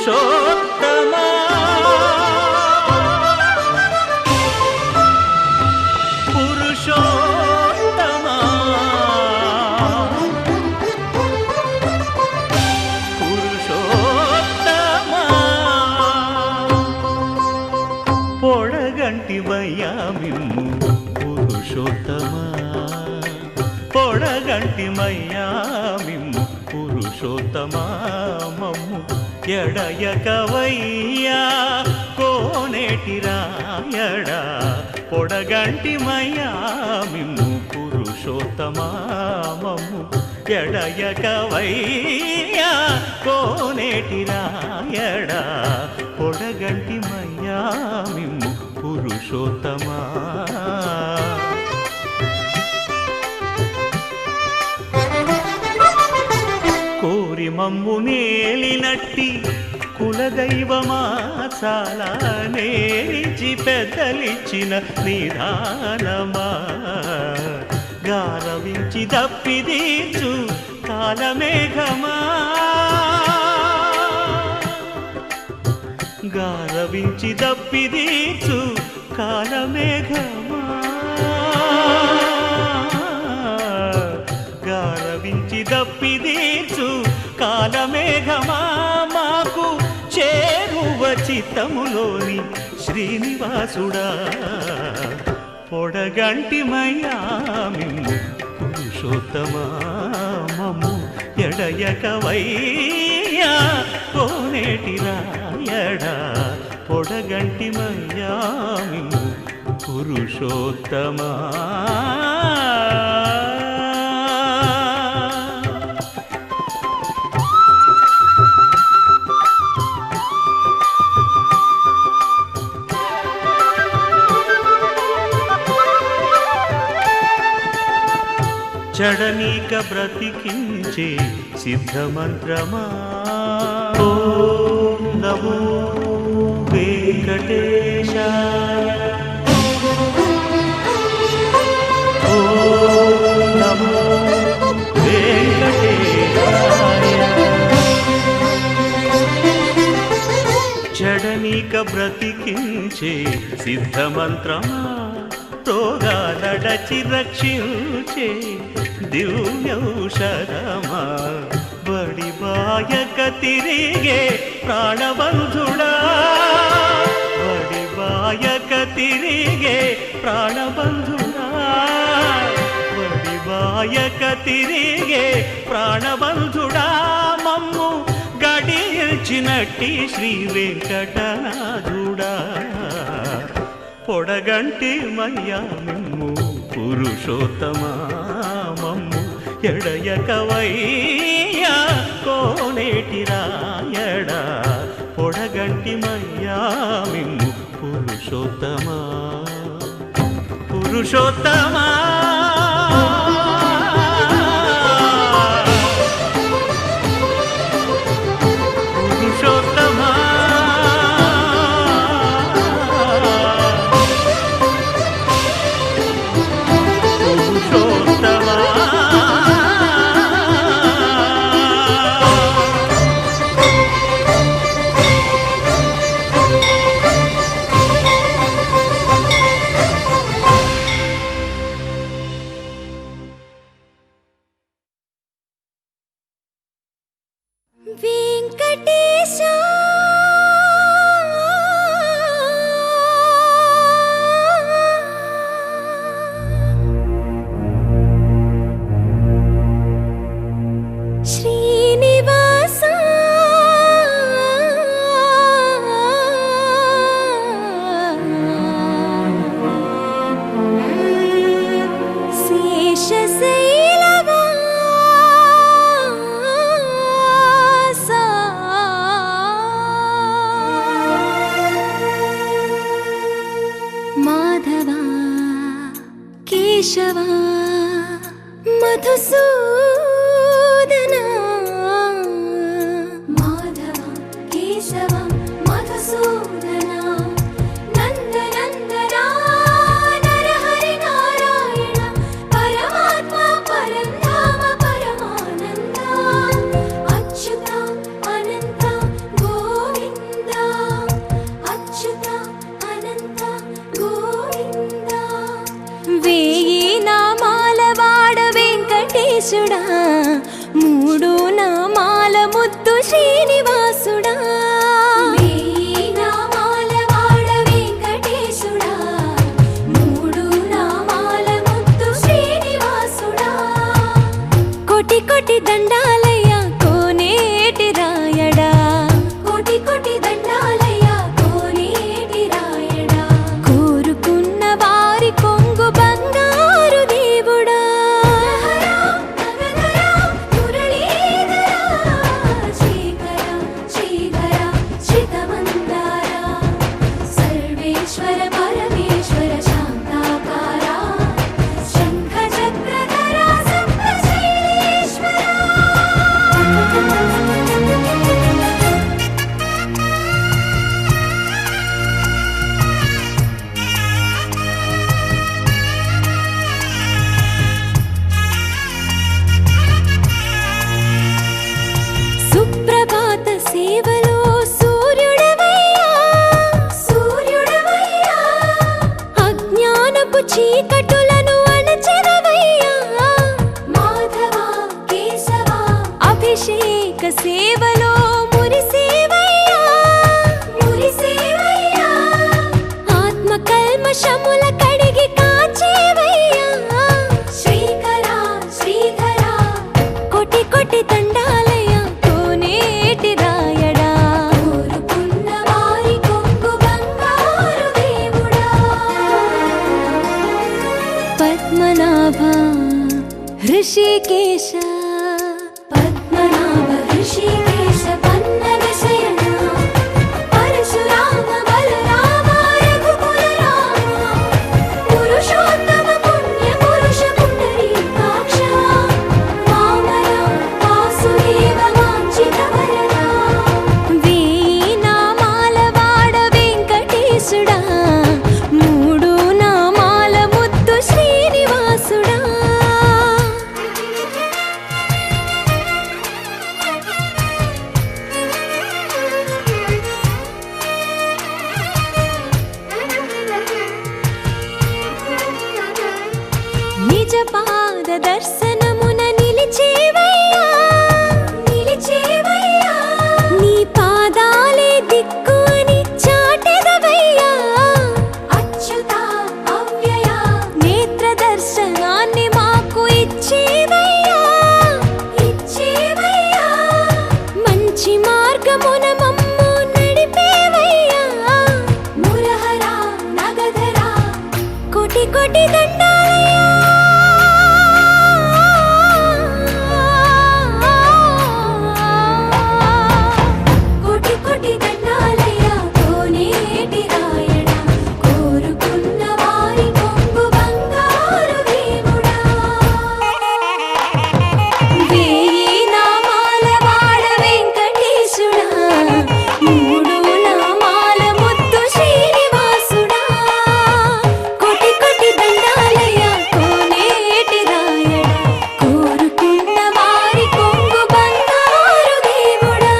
పురుషోత్తమా పురుషోత్తమా పురుషోత్తమా పొడగంటివయ్యా మిమ్ము పురుషోత్తమా పొడగంటిమయ్యా మిమ్ము పురుషోత్తమా మమ్ము ఎడయకవయ్యా కోనేటి రాయడా పొడగంటిమయ్యా మిమ్ము పురుషోత్తమా మమ్ము ఎడయకవయ్యా కోనేటి రాయడా పొడగంటిమయ్యా మిమ్ము పురుషోత్తమా కోరి మమ్ము నేలినట్టి కులదైవమా చాలా నేరిచి పెద్దలిచ్చిన నిదానమా గారవించి దప్పిదీర్చు కాలమేఘమా గారవించి దప్పిదీర్చు కాలమేఘమా గారవించి దప్పిదీర్చు కాలమేఘమా మాకు చేరువ చిత్తములోని శ్రీనివాసుడా పొడగంటిమయ్యా మిమ్ము పురుషోత్తమా మమ్ము ఎడయకవయ్యా కోనేటి రాయడా పొడగంటిమయ్యా మిమ్ము పురుషోత్తమా చడనీక బ్రతికించే సిద్ధమంత్రమా ఓం నమో వెంకటేశాయ ఓం నమో వెంకటేశాయ చడనీక బ్రతికించే సిద్ధమంత్రమా రోగాలడచి రక్షించే దివ్యౌషధమా బడిబాయక తిరిగే ప్రాణబంధుడా బడిబాయక తిరిగే ప్రాణబంధుడా బడిబాయక తిరిగే ప్రాణబంధుడా మమ్ము గడిచినట్టి శ్రీ వెంకటనాథుడా పొడగంటిమయ్యా మిమ్ము పురుషోత్తమా మమ్ము ఎడయకవయ్యా కోనేటి రాయడా పొడగంటిమయ్యా మిమ్ము పురుషోత్తమా పురుషోత్తమా పురుషోత్తమా వెంకటేశా శ్రీనివాసా మాధవా కేశవా మధుసూదనా మాధవా కేశవా మధుసూదనా నందనందనా నరహరి నారాయణ పరమాత్మ పరంధామ పరమానంద అచ్యుత అనంత గోవింద వెంకటేశుడా మూడు నామాల ముద్దు శ్రీనివాసుడా వేయి నామాల వాడ వెంకటేశుడా మూడు నామాల ముద్దు శ్రీనివాసుడా కోటి కోటి దండాలయ్యా కోనేటి రాయడా కోటి కోటి దండాలయ్యా కోనేటి రాయడా కోరుకున్న వారి కొంగు బంగారు దేవుడా సర్వేశ్వర పరమేశ్వర శాంతాకార శంఖ చక్రధర సప్తశైలేశ్వర సుప్రభాత సేవలో సూర్యుడవయ్యా సూర్యుడవయ్యా అజ్ఞానపు చీకటులను అణచెదవయ్యా మాధవ కేశవ అభిషేక సేవలో మురిసేవయ్యా మురిసేవయ్యా ఆత్మ కల్మషముల కడిగి కాచేవయ్యా శ్రీకర శ్రీధర కోటి కోటి దండాలయ్యా కోనేటి రాయడా కోరుకున్న వారి కొంగు బంగారు దేవుడా పద్మనాభ హృషికేశ పద్మనాభ హృషికేశ పన్నగ శయన పరశురామ బలరామ రఘుకుల రామ పురుషోత్తమ పుణ్య పురుష పుండరీకాక్ష వామన వాసుదేవ వాంఛిత వరద వేయి నామాల వాడ వెంకటేశుడా మూడు నామాల ముద్దు శ్రీనివాసుడా నిజ పాద దర్శనమున నిలిచేవయ్యా నిలిచేవయ్యా నీ పాదాలే దిక్కు అని చాటెదవయ్యా అచ్యుత అవ్యయ నేత్ర దర్శనాన్ని మాకు ఇచ్చేవయ్యా ఇచ్చేవయ్యా మంచి మార్గమున మమ్ము నడిపేవయ్యా మురహర నగధర కోటి కోటి దండాలయ్యా కోటి కోటి దండాలయ్యా కోనేటి రాయడా కోరుకున్న వారి కొంగు బంగారు దేవుడా వేయి నామాల వాడ వెంకటేశుడా మూడు నామాల ముద్దు శ్రీనివాసుడా కోటి కోటి దండాలయ్యా కోనేటి రాయడా కోరుకున్న వారి కొంగు బంగారు దేవుడా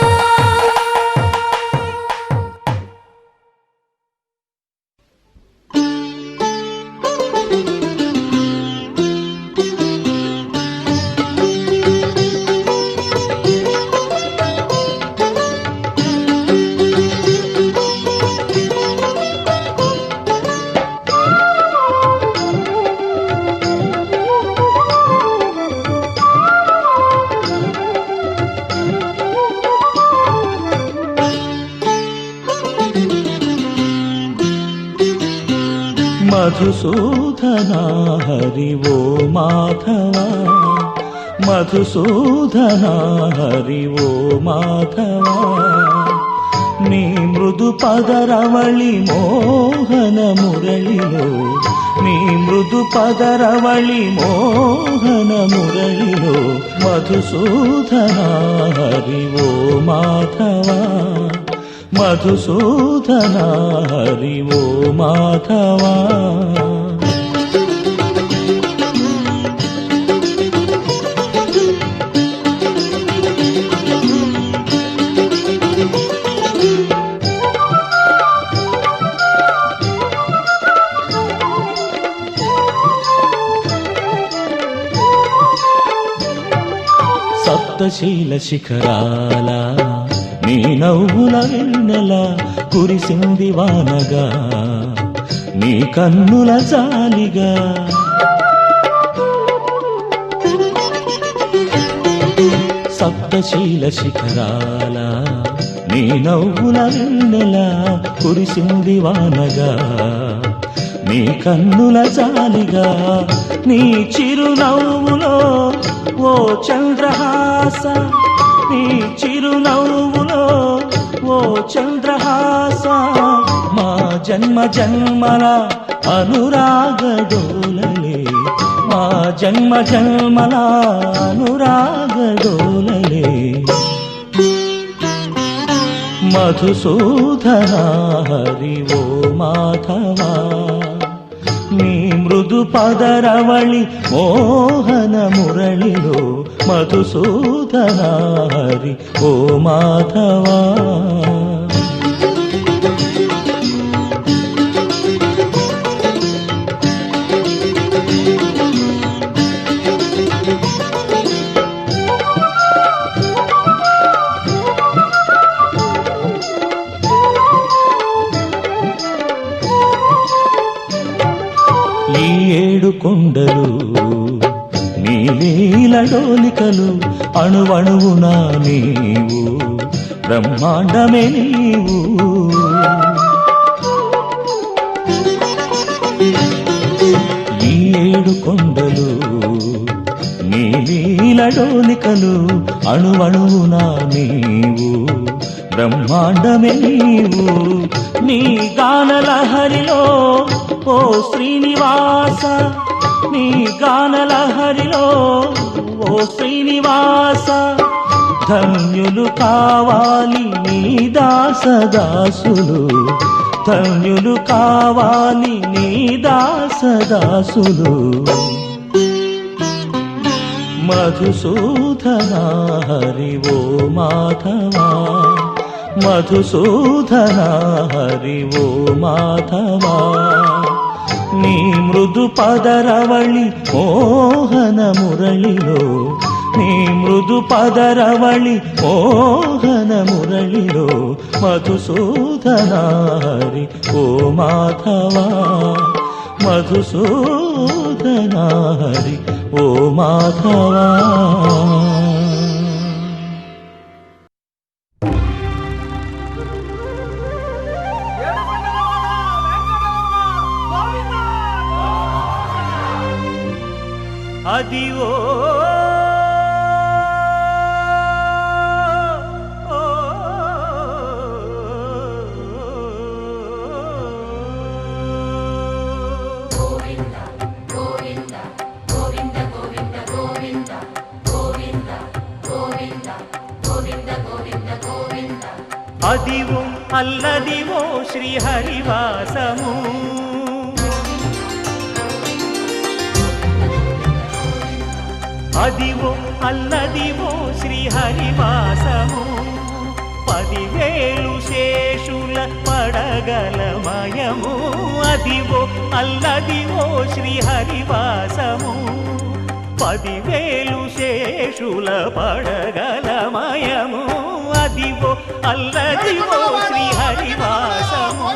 మధుసూదనా హరి ఓ మాధవ మధుసూదనా హరి ఓ మాధవ నీ మృదు పదరవళి మోహన మురళిలో నీ మృదు పదరవళి మోహన మురళిలో మధుసూదనా హరి ఓ మాధవ మధుసూదనా హరి ఓ మాధవా సప్తశీల శిఖరాల నీ నవ్వుల వెన్నెల కురిసింది వానగా నీ కన్నుల జాలిగా సప్తశీల శిఖరాల నీ నవ్వుల వెన్నెల కురిసింది వానగా నీ కన్నుల జాలిగా నీ చిరునవ్వులో ఓ చంద్రహాస నీ చిరునవ్వులో ఓ చంద్రహాస మా జన్మ జన్మల అనురాగడోలలే మా జన్మ జన్మల అనురాగడోలలే మధుసూదన హరి ఓ మాధవా నీ మృదు పదరవళి మోహన మురళిలో మధుసూదన హరి ఓ మాధవా ఈ ఏడు కొండలు నీ లీల డోలికలు అణువణువునా నీవు బ్రహ్మాండమే నీవు ఈ ఏడు కొండలు నీ లీల డోలికలు అణువణువునా నీవు బ్రహ్మాండమే నీవు నీ గానలహరిలో ఓ శ్రీనివాస నీ గానలహరిలో ఓ శ్రీనివాస ధన్యులు కావాలి నీ దాసదాసులు ధన్యులు కావాలి నీ దాసదాసులు మధుసూదన హరి ఓ మాధవా మధుసూదన హరి ఓ మాధవా నీ మృదు పదరవళి మోహన మురళిలో నీ మృదు పదరవళి మోహన మురళిలో మధుసూదన హరి ఓ మాధవా మధుసూదన హరి ఓ మాధవా అదివో అదివో అల్లదివో శ్రీహరివాసము అదివో అల్లదివో శ్రీహరివాసము 10,000 శేషుల పడగలమయము అదివో అల్లదివో శ్రీహరివాసము 10,000 శేషుల పడగలమయము అదివో అల్లదివో శ్రీహరివాసము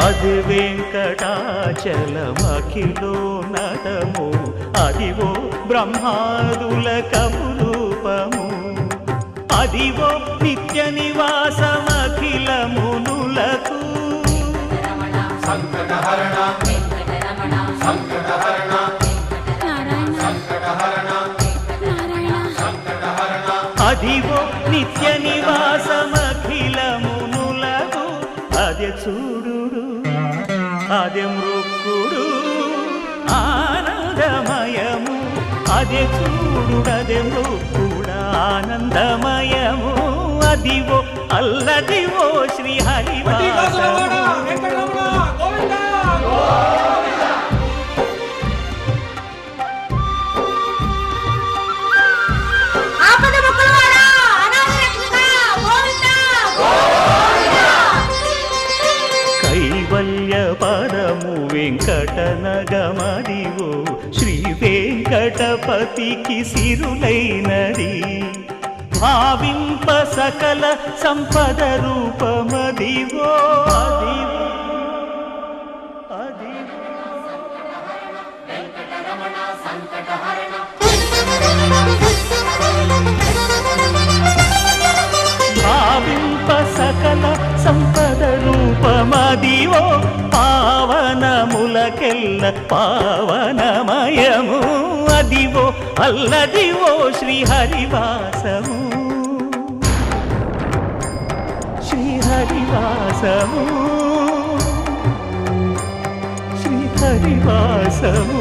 అది వెంకటాచలమఖిలో నటము అదివో బ్రహ్మాదుల కపురూపము అదివో నిత్య నివాసమఖిల మునులకు సంకటహరణ సంకటహరణ అదివో నిత్య నివాసమఖిల మునులకు అదే చూడు అదే మృక్కుడు ఆనందమయము అదే చూడుడదే మృక్కుడు ఆనందమయము అదివో అల్లదివో శ్రీహరివాసము కైవల్య పదము వెంకటనగమదివో శ్రీ వెంకటపతికి సిరులైనది భావింప సకల సంపద రూపమదివో అదివో అదివో భావింప సకల సంపద రూపమదివో పావనములకెల్ల పావనమయము అదివో అల్లదివో శ్రీహరివాసము శ్రీహరివాసము శ్రీహరివాసము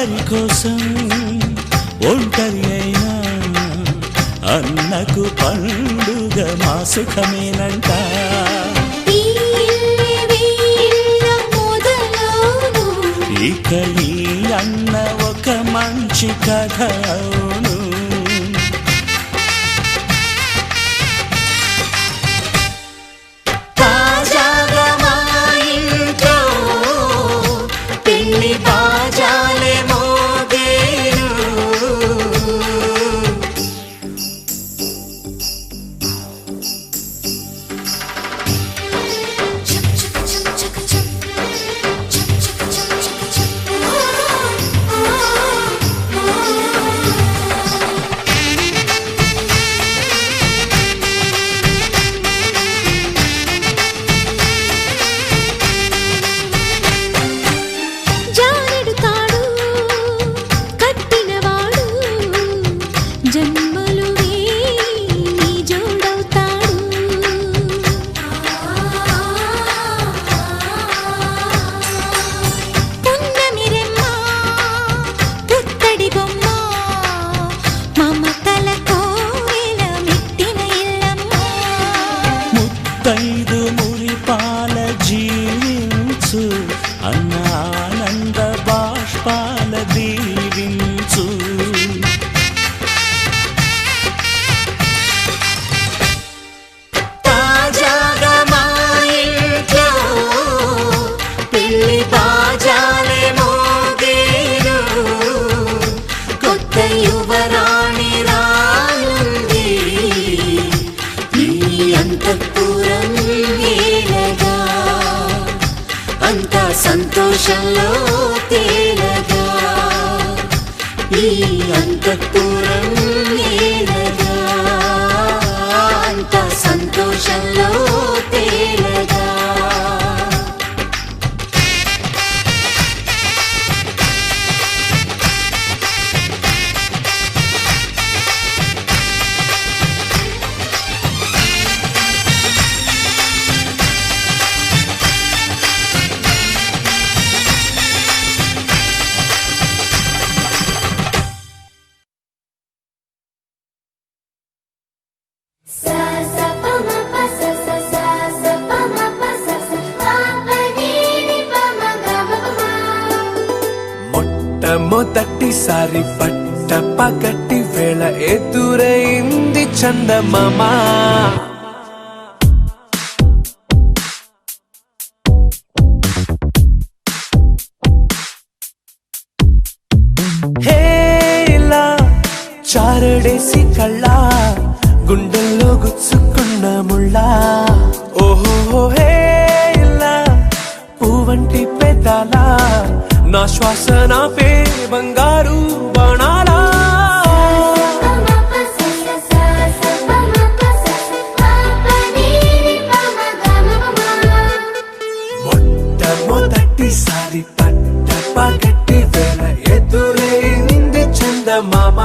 అందరి కోసం ఒంటరి అయినా అన్నకు పండుగ మా సుఖమేనంట. ఈ ఇల్లే వీళ్ళ మొదలవును. ఇక ఈ అన్న ఒక మంచి కథ అవును. తాజాగా మా ఇంట్లో పెళ్లి బాజాలే మోగేను. జానెడు తాడు కట్టినవాడు జన్మలు నీ జోడవుతాడు. పున్నమిరెమ్మ పుత్తడి బొమ్మ మమతల కోవెల మెట్టిన ఇల్లమ్మ. ముత్తైదు మురిపాల జీవించు అన్న ఆనంద బాష్పాల దీవించు. తాజాగా మా ఇంట్లో పెళ్లి బాజాలే మోగేను. కొత్త యువరాణి రానుంది ఈ అంతఃపురం ఏలగా. అంతా సంతోషంలో తేలగా ఈ అంతఃపురం ఏలగా. అంతా సంతోషంలో తేలగా. మొట్టమొదటిసారి పట్ట పగటి వేళ ఎదురైంది చందమామ. హేలా చారడేసి కళ్ళ గుండెల్లో గుచ్చుకున్న ముళ్ళ. ఓహో హేలా పువ్వంటి పెదాల నా శ్వాస నా పే బంగారు బాణాలా. మొట్టమొదటిసారి పట్ట పగటి వేళ ఎదురైంది చందమామ.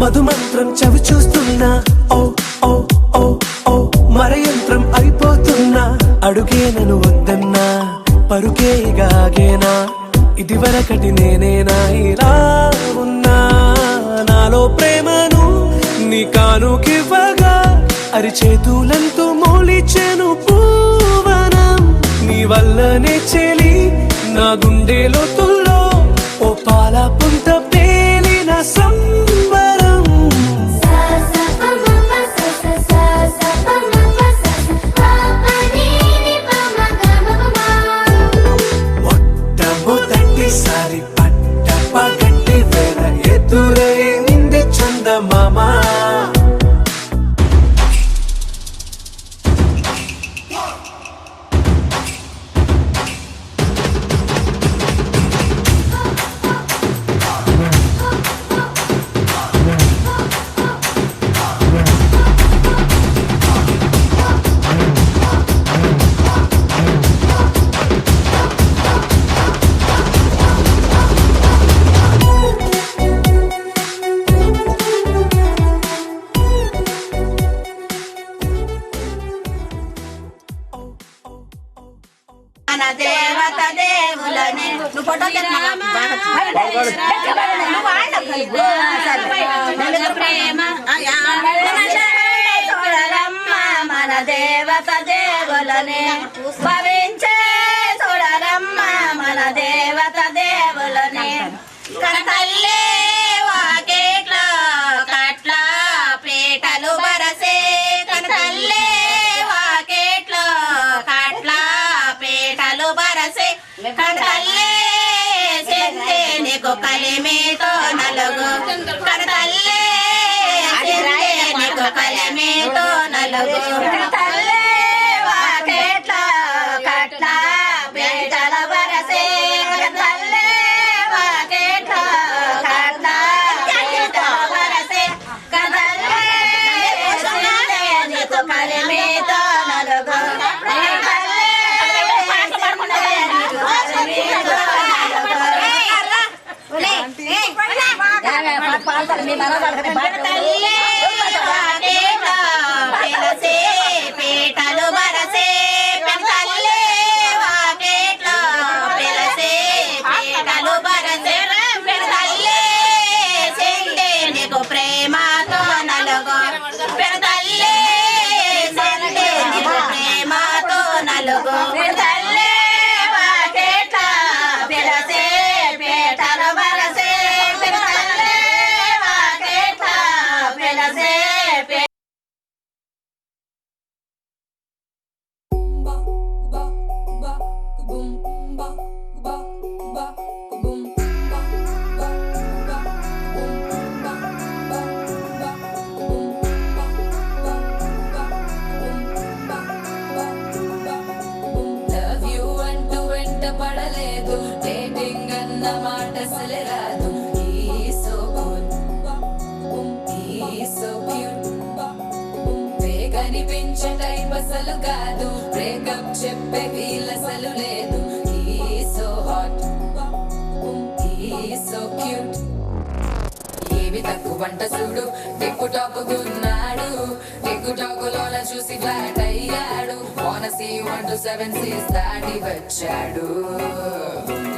మధుమంత్రం చవి చూస్తున్నా. ఓ ఓ ఓ ఓ మరయంత్రం అయిపోతున్నా. అడుగే నన్ను వద్దన్నా పరుగే గాగేనా. ఇది వరకటి నేనేనా ఇలా ఉన్నా. నాలో ప్రేమను నీ కానుకివ్వగా అరిచేతులంతో మోలిచెను పూవనం. నీ వల్లనే చెలి నా గుండె లోతుల్లో ఓ పాల పుంత పేలిన సంబరం. మొట్టమొదటిసారి పట్ట పగటి వేళ ఎదురైంది చందమామ. మన దేవత దేవులని నువ్వు ఫోటో ప్రేమ చూడరమ్మ మన దేవత దేవులని భవించే చూడరమ్మ మన దేవత దేవులని కనతల్లే వాకేట్లో కట్ల పీటలు బరసే కనతల్లే వాకేట్లో కట్ల పీటలు బరసే కనతల్లే చెందే నీకు కలిమితో నలుగు కనతల్లే చెందే నీకు కలిమితో నలుగు కనతల్లే వాకేట్లో కట్ల పీటలు బరసే కనతల్లే వాకేట్లో కట్ల పీటలు బరసే కనతల్లే చెందే నీకు కలిమితో నలుగు పీటలు బరసే పెంతల్లే వాకేట్లో పిలసే పీటలు బరసే పెడతల్లే చెందే నీకు ప్రేమతో నలుగు పెడతల్లే చెందే నీకు ప్రేమతో నలుగు పెడతల్లే వాకేట్లో పిలసే పీటలు బరసే పెడతల్లే వాకేట్లో పిలసే లవ్ యూ అంటూ వెంట పడలేదు డేటింగ్ అన్న మాట అసలే రాదు సో గుడ్ సో క్యూట్ కనిపించే టైప్ అసలు కాదు బ్రేకప్ చెప్పే వీల్ అసలు లేదు సో హాట్ సో క్యూట్ ఏవి తక్కువ వంట చూడు టిక్కు టాక్ గున్నాడు టిక్కు టాక్ లోన చూసి ఫ్లాట్ అయ్యాడు వానసీ 1 to 7 సీస్ దాటి వచ్చాడు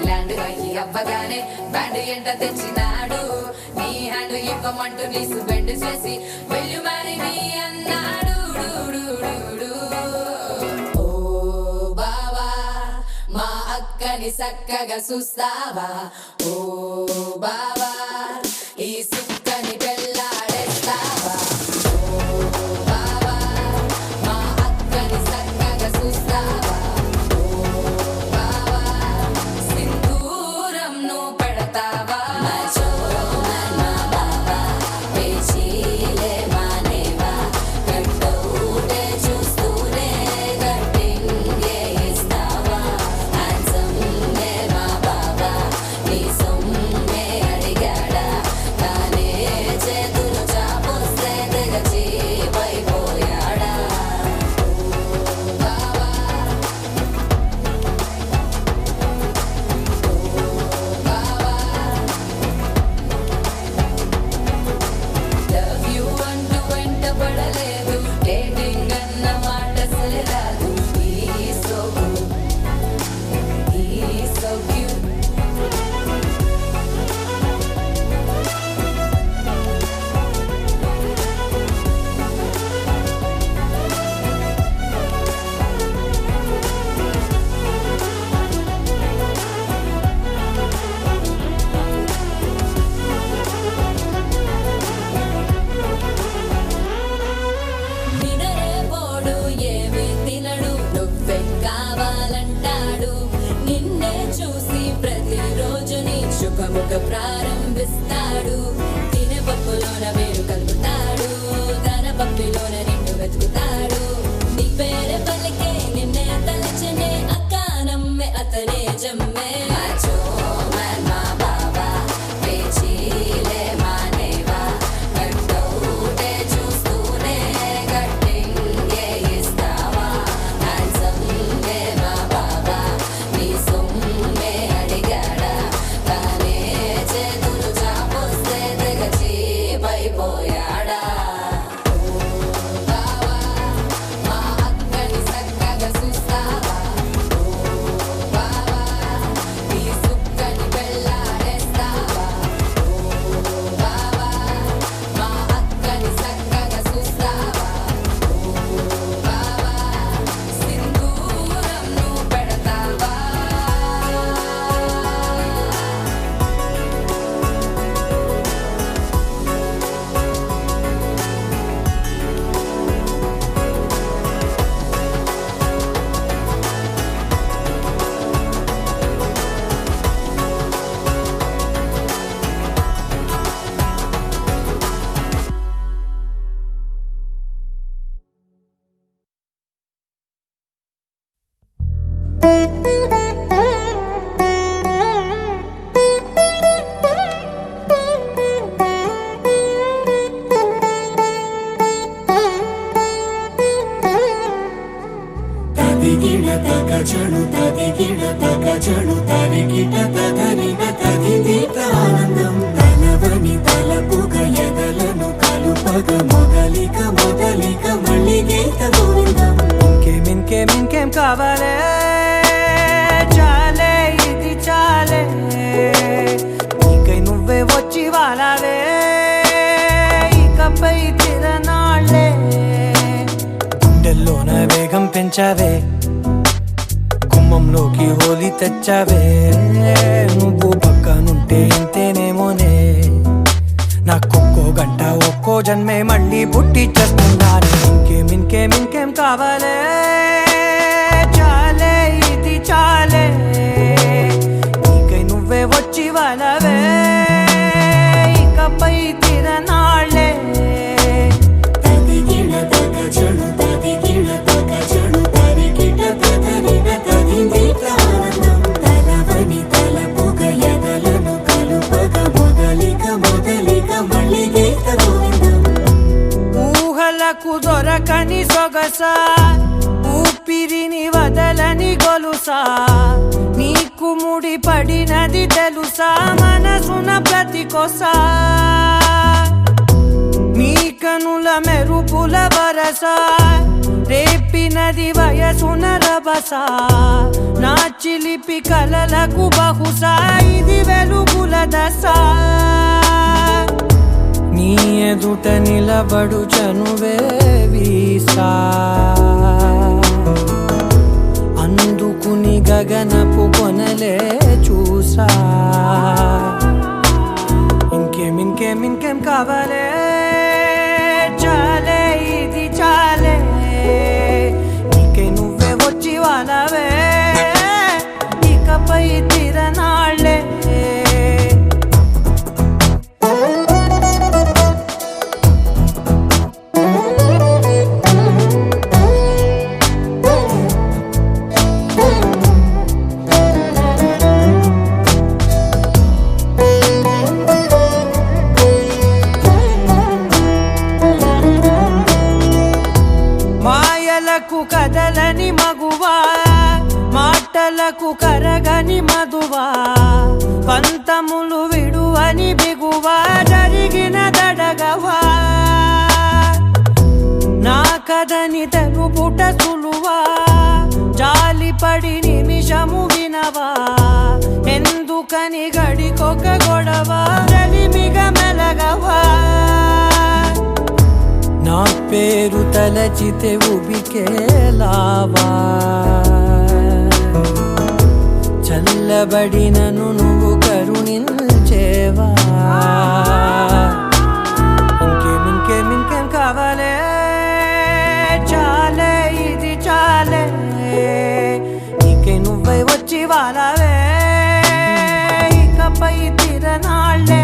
ల్యాండ్ అయ్యి అవ్వగానే బ్యాండ్ ఎంట తెచ్చినాడు నీ హ్యాండ్ ఇవ్వమంటూ నీసు బెండ్ చేసి వెళ్ళు మరి మీ అన్నాడు ఓ బావా మా అక్కని చక్కగా చూస్తావా ఓ బావా ఈ సుక్కని పెళ్ళాడేస్తావా ఓ బావా మా అక్కని చక్కగా చూస్తావా ఓ బావా సింధూరం నువ్వు పెడతావా మా బావా పేచీలే మానేవా కట్టౌటే చూస్తూనే కట్టింగే ఇస్తావా హ్యాండ్సమ్ మా బావా నీ సొమ్మే అడిగాడా తానే చేతులు చాపొస్తే తెగచి పైపోయాడా ఓ బావా లవ్ యూ అంటూ వెంట పడలేదు డేటింగ్ అన్న మాట అసలు రాదు సో గుడ్ సో క్యూట్ నినరేపోడు ఏమి తినడు నువ్వే కావాలంటాడు నిన్నే చూసి ప్రతిరోజు నీ శుభముఖ ప్రారంభిస్తాడు తినే పప్పులోన వేరు కలుపుతాడు తన పప్పిలోన నిన్ను వెతుకుతాడు నీ పేరే పలికే నిన్నే తలచనే అక్క నమ్మే అతనే జమ్మే మా బాబా పేచీలే మానేవా కట్టౌటే చూస్తూనే కట్టింగే ఇస్తావా హ్యాండ్సమ్ మా బాబా నీ సొమ్మే అడిగాడా తానే చేతులు చాపు జడు తదిగిడ తగ జడు తరిగిట తదరిన తదిదీత ఆనందం తలవని తలపుగ ఎదలను కలుపగ మొదలిక మొదలిక మళ్ళీ గీత గోవిందం ఇంకేం కావాలే చాలే ఇది చాలే నీకై నువ్వే వచ్చి వాలావే ఇకపై తిరనాళ్ళే గుండెల్లోన వేగం పెంచావే గుమ్మంలోకి హోలీ తెచ్చావే నువ్వు పక్కనుంటే ఇంతేనేమోనే నాకొక్కో గంట ఒక్కో జన్మే మళ్ళీ పుట్టి చేస్తున్నాను ఇంకేం కావాలే చాలే ఇది చాలే నీకై నువ్వే వచ్చి వాళ్ళవే ఇకపై తిరనాళ్ళే తదిగిడ తగ జడు తదిగిడ తగ జడు తరిగిట తదరిన తదిదీత ఆనందం తలవని తలపుగ ఎదలను కలుపగ మొదలిక మొదలిక మళ్ళీ గీత గోవిందం ఊహలకు దొరకని సొగసా ఊపిరిని వదలని గొలుసా నీకు ముడి పడినది తెలుసా మనసున ప్రతి కొసా నీ కనుల మెరుపుల వరస రేపినది వయసున రభస నా చిలిపి కలలకు బహుశా ఇది వెలుగుల దశ నీ ఎదుట నిలబడు చనువే వీసా అందుకుని గగనపు కొనలే చూసా ఇంకేం కావాలే చాలే ఇది చాలే నీకై నువ్వే వచ్చి వాళ్ళవే ఇకపై తిరనాళ్ళే మాయలకు కదలని మగువా మాటలకు కరగని మధువా పంతములు విడువని బిగువా జరిగిన దడగవా నా కథని తెలుపుట సులువా జాలిపడి నిమిషము వినవా ఎందుకని గడికొక గొడవ రలిమిగ మెలగవా నా పేరు తలచితే ఉబికేలావా చల్లబడినను నువ్వు కరుణించేవా ఇంకేం కావాలే చాలే ఇది చాలే నీకై నువ్వై వచ్చి వాళ్ళవే ఇకపై తిరనాళ్ళే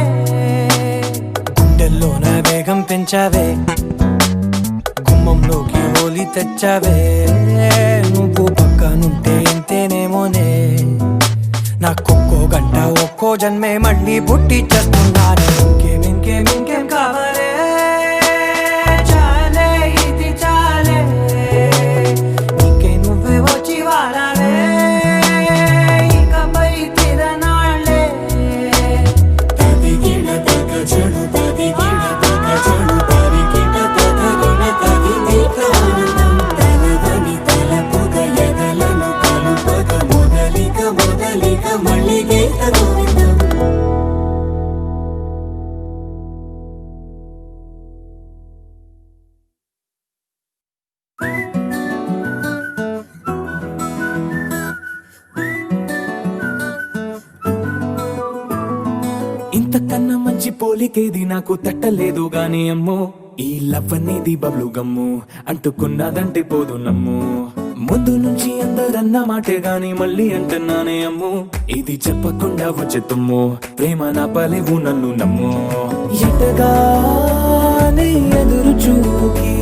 గుండెల్లోన వేగం పెంచావే గుమ్మంలోకి హోలీ తెచ్చావే నువ్వు పక్కనుంటే ఇంతేనేమోనే నాకొక్కో గంట ఒక్కో జన్మే మళ్ళీ పుట్టి చేస్తున్నాను ఇంకేం కావాలే చాలే ఇది చాలే నీకై నువ్వే వచ్చి వాళ్ళవే ఇకపై తిరనాళ్ళే తదిగిడ తగ జడు తదిగిడ తగ జడు తరిగిట తదరిన తదిదీత ఆనందం తలవని తలపుగ ఎదలను కలుపగ మొదలిక మొదలిక మళ్ళీ గీత గోవిందం ఇంతకన్నా మంచి పోలికేది నాకు తట్టలేదు గాని అమ్మో ఈ లవ్ అనేది బబ్లు గమ్ము అంటుకున్నదంటే పోదు నమ్ము ముందు నుంచి అందరన్న మాటే గాని మళ్ళీ అంటున్నానే అమ్ము ఇది చెప్పకుండా వచ్చే తుమ్ము ప్రేమ నా పలేవు నన్ను నమ్ము ఎటగానే ఎదురు చూకి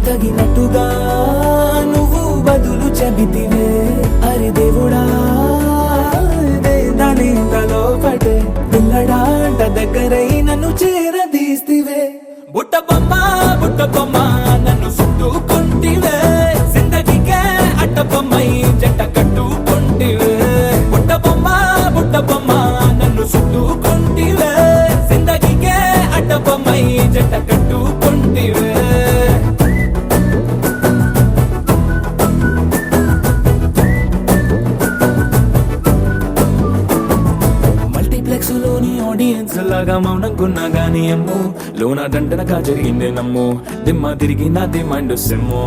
తగినట్టుగా నువ్వు బదులు చెబితివే అరే దేవుడా దాని తలో పడే పిల్లడాంట దగ్గరై నన్ను చేరదీస్తివే బుట్ట బొమ్మ నన్ను చుట్టుకుంటివే జిందగీకే అట్ట బొమ్మై జంట కట్టుకుంటే ఆడియన్స్ లాగా మౌనంకున్నా గానీ అమ్ము లోన దండనగా జరిగిందే నమ్ము దిమ్మ తిరిగి నాదే మైండ్ సిమ్ము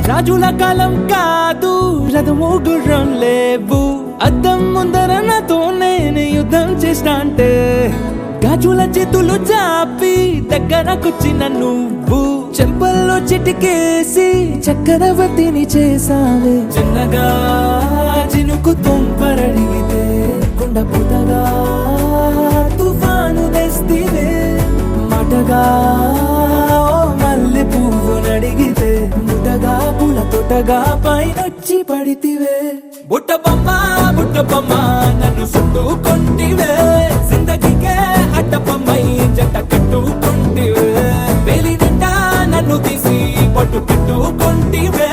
రాజుల కాలం కాదు రథము గుర్రం లేవు అద్దం ముందర నాతో నేను యుద్ధం చేస్తా అంటే గాజుల చేతులు చాపి దగ్గరకొచ్చిన నువ్వు చెంపల్లో చిటికేసి చక్రవర్తిని చేసావే చిన్నగా చినుకు తుంపరడిగితే కుండ పుటగా తుఫాను తెస్తివే మాటగా మల్లె పువ్వు నడిగితే ముదగా పూల తోటగా పైనొచ్చి పడితివే బుట్ట బొమ్మ నన్ను చుట్టుకొంటివే జిందగీకే అడ్డపమ్మై జంట కట్టుకుంటివే వేలి నిండా నన్ను తీసి పట్టు పెట్టుకుంటివే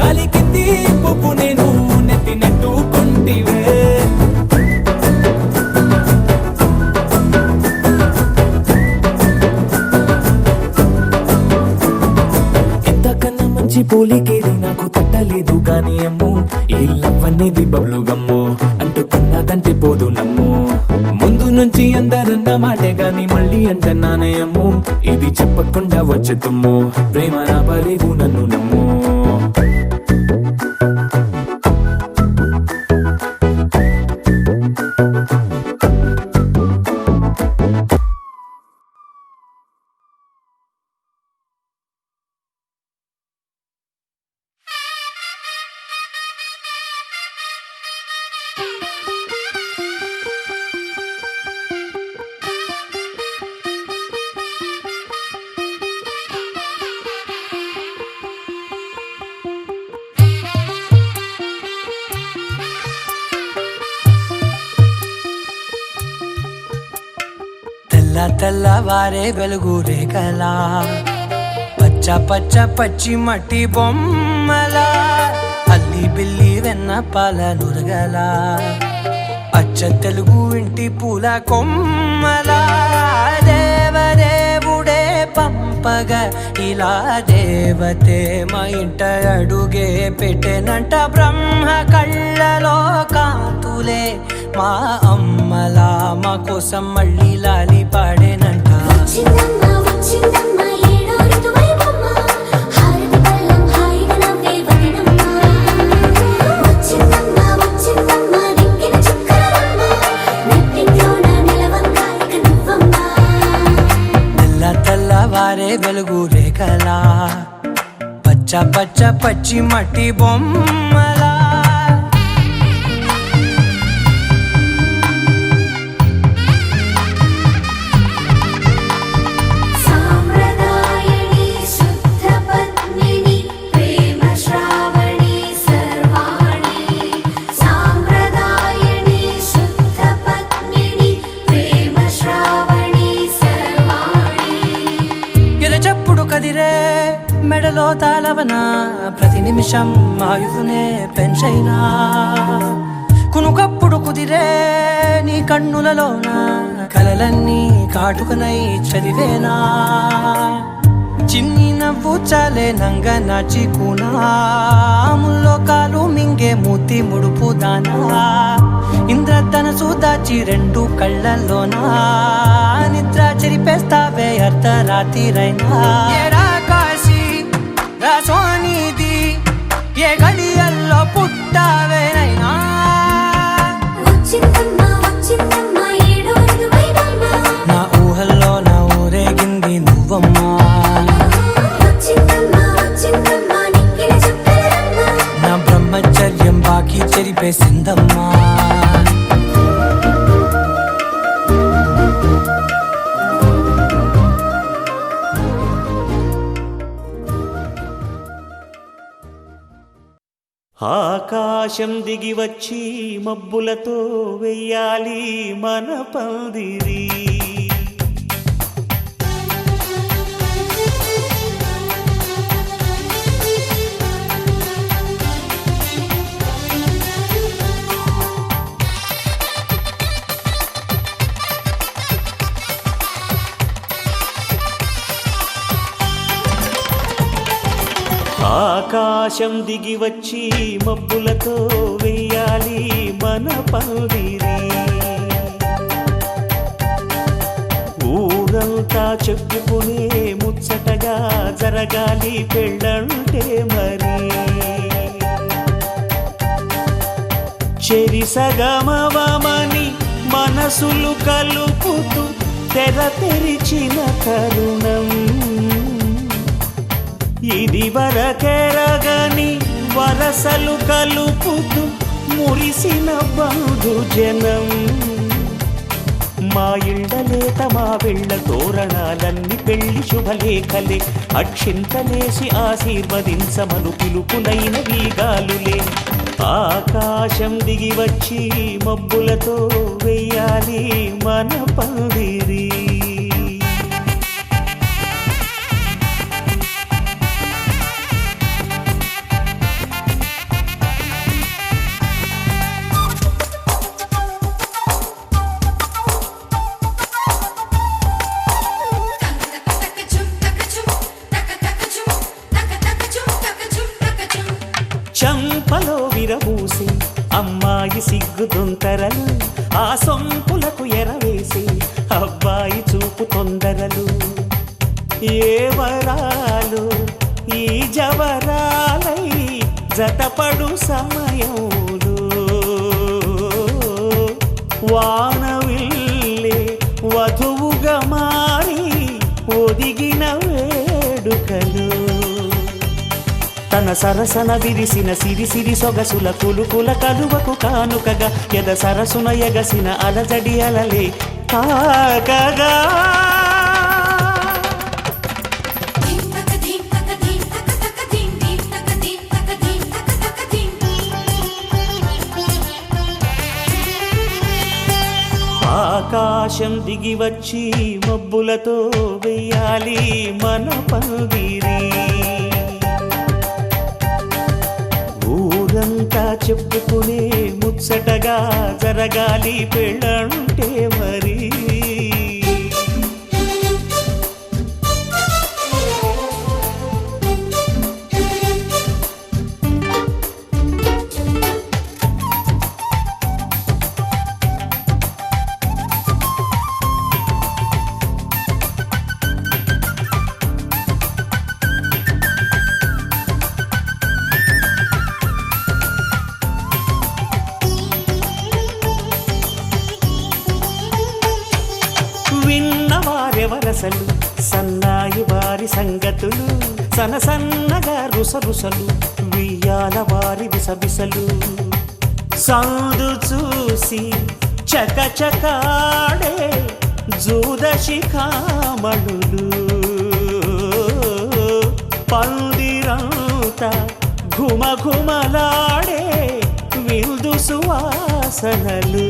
గాలి కింది పువ్వు నేను నెత్తి నెట్టుకుంటివే పోలికేది నాకు తట్టలేదు గాని అమ్ము ఈ లవ్ అనేది బబ్లు గమ్ము అంటుకున్నదంటే పోదు నమ్ము ముందు నుంచి అందరన్న మాటే గాని మళ్ళీ అంటున్నానే అమ్ము ఇది చెప్పకుండా వచ్చే తుమ్ము ప్రేమ రాబలేదు నన్ను నమ్ము తెల్లవారే వెలుగు రేఖలా పచ్చ పచ్చ పచ్చి మట్టి బొమ్మలా అల్లి బిల్లి వెన్న పాల నురగలా అచ్చ తెలుగు ఇంటి పూల కొమ్మలా దేవదేవుడే పంపగా ఇలా దేవతే మా ఇంట అడుగే పెట్టెనంట బ్రహ్మ కళ్ళలో కాంతులే మా అమ్మలా మా కోసం మళ్ళీ లాలి పాడేనంట తెల్లవారే వెలుగు రేఖలా పచ్చ పచ్చ పచ్చి మట్టి బొమ్మలా మెడలో తాళవన ప్రతి నిమిషం ఆయువునే పెంచైనా కునుకప్పుడు కుదిరే నీ కన్నులలోన కలలన్నీ కాటుకనై చదివేనా చిన్ని నవ్వు చాలే నంగ నాచి కూనాముల్లో కాలు మింగే మూతి ముడుపు దానా ఇంద్రధనసు దాచి రెండు కళ్ళల్లోనా నిద్ర చెరిపేస్తావే అర్ధరాత్రిరైనా సోనిది ఏ గడియల్లో పుట్టావేనైనా నా ఊహల్లో నా ఊరేగింది నువ్వమ్మా నా బ్రహ్మచర్యం బాకీ చెరిపేసిందమ్మా ఆకాశం దిగి వచ్చి మబ్బులతో వెయ్యాలి మన పందిరి. ఆకాశం దిగి వచ్చి మబ్బులతో వెయ్యాలి మన పందిరి. ఊరంతా చెప్పుకునే ముచ్చటగా జరగాలి పెళ్ళంటే మరి. చెరిసగమవమని మనసులు కలుపుతూ తెర తెరిచిన తరుణం. ఇది వరకెరగని వరసలు కలుపుతూ మురిసిన బంధుజనం. మా ఇళ్ళలేత మా వెళ్ళ తోరణాలన్నీ పెళ్లి శుభలేఖలే. అక్షింతలేసి ఆశీర్వదించమను పిలుపులైన వీగాలులే. ఆకాశం దిగి వచ్చి మబ్బులతో వెయ్యాలి మన పందిరి. చంపలో విరబూసి అమ్మాయి సిగ్గుదొంతరలు. ఆ సొంపులకు ఎరవేసి అబ్బాయి చూపు తొందరలు. ఏ వరాలు ఈ జవరాలై జతపడు సమయంలో. వానవిల్లే వధువుగా మారి ఒదిగిన వేడుకలు. తన సరసన విరిసిన సిరిసిరి సొగసుల కులుకుల కలువకు కానుకగా ఎద సరసున ఎగసిన అలజడి అలలే కాకగా. ఆకాశం దిగి వచ్చి మబ్బులతో వెయ్యాలి మన పందిరి. ఊరంతా చెప్పుకునే ముచ్చటగా జరగాలి పెళ్ళంటే మరి. విన్నవారెవరసలు సన్నాయి వారి సంగతులు. సనసన్నగా రుసరుసలు వియ్యాల వారి విసవిసలు. సందు చూసి చకచకాడే జూదశిఖామణులు. పందిరంతా ఘుమఘుమలాడే విందు సువాసనలు.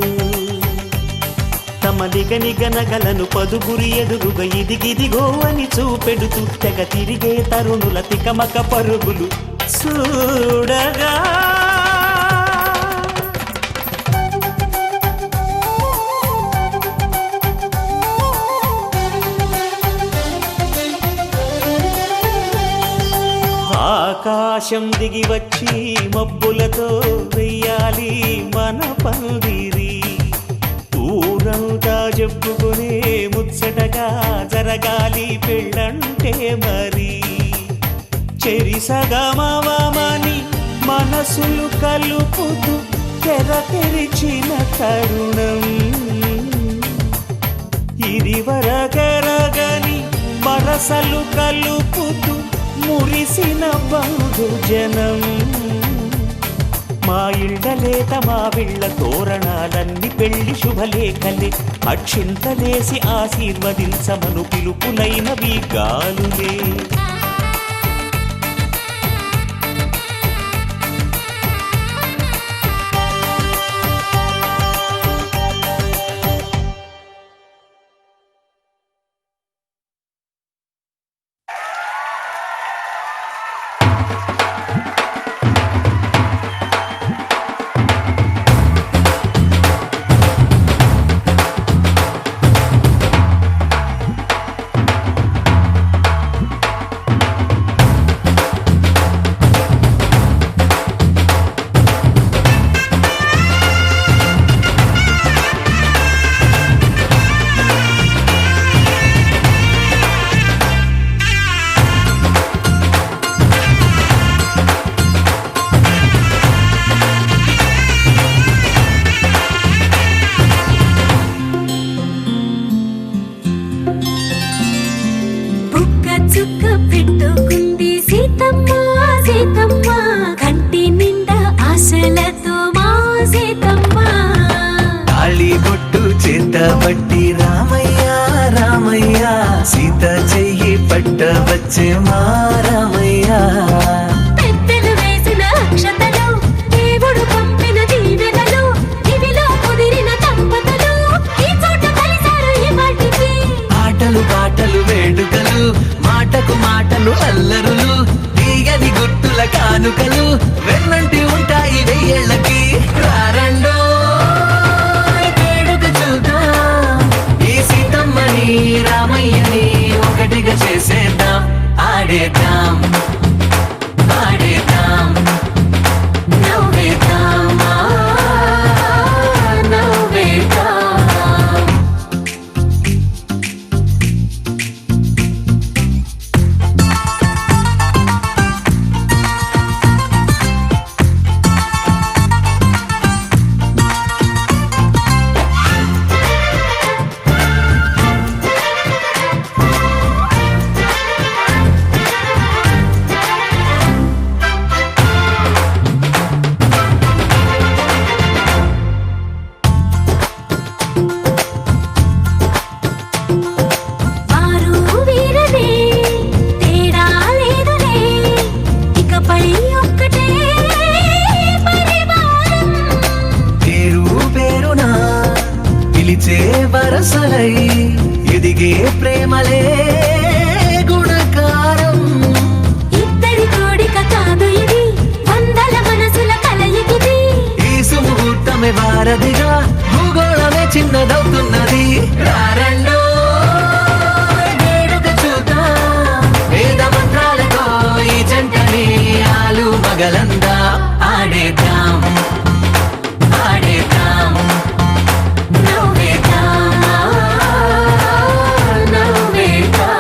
తమ నిగనిగనగలను పదుగురి ఎదురుగా ఇదిగిదిగో అని చూపెడుతూ తెగ తిరిగే తరుణుల తికమక పరుగులు చూడగా. ఆకాశం దిగి వచ్చి మబ్బులతో వెయ్యాలి మన పందిరి. ఊరంతా చెప్పుకునే ముచ్చటగా జరగాలి పెళ్ళంటే మరి. చెరిసగమవమని మనసులు కలుపుతూ తెర తెరిచిన తరుణం. ఇది వరకెరగని వరసలు కలుపుతూ మురిసిన బంధుజనం. మా ఇళ్ళలేత మా వీళ్ళ తోరణాలన్నీ పెళ్లి శుభలేఖలే. అక్షింతలేసి ఆశీర్వదించమను పిలుపులైనవి గాలులే. పట్టబట్టి రామయ్య రామయ్య సీత చెయ్యి పట్టవచ్చే మా రామయ్య పెద్దలు వేసిన అక్షతలు దేవుడు పంపిన దీవెనలు ఇవిలో కుదిరిన దంపతులు ఈ చోట కలిసారు ఈ వాటికి ఆటలు పాటలు వేడుకలు మాటకు మాటలు అల్లరులు తీయని గుర్తుల కానుకలు వెన్నంటి ఉంటాయి వెయ్యేళ్ళకి రారండో వేడుక చూద్దాం ఈ సీతమ్మని రామయ్యని ఒకటిగా చేసేద్దాం ఆడేద్దాం ఆడేద్దాం నవ్వేద్దాం నవ్వేద్దాం వారు వీరనే తేడా లేదులే ఇకపై ఒక్కటే పరివారం పేరు పేరునా పిలిచే వరసలై ఎదిగే ప్రేమలే గుణకారం ఇద్దరి కోడిక కాదు ఇది వందల మనసుల కలయికిది ఈ సుముహూర్తమే వారధిగా భూగోళమే చిన్నదవుతున్నది రారండో వేడుక చూద్దాం వేద మంత్రాలతో ఈ జంటని ఆలు మగలందా ఆడేద్దాం ఆడేద్దాం నవ్వేద్దాం నవ్వేద్దాం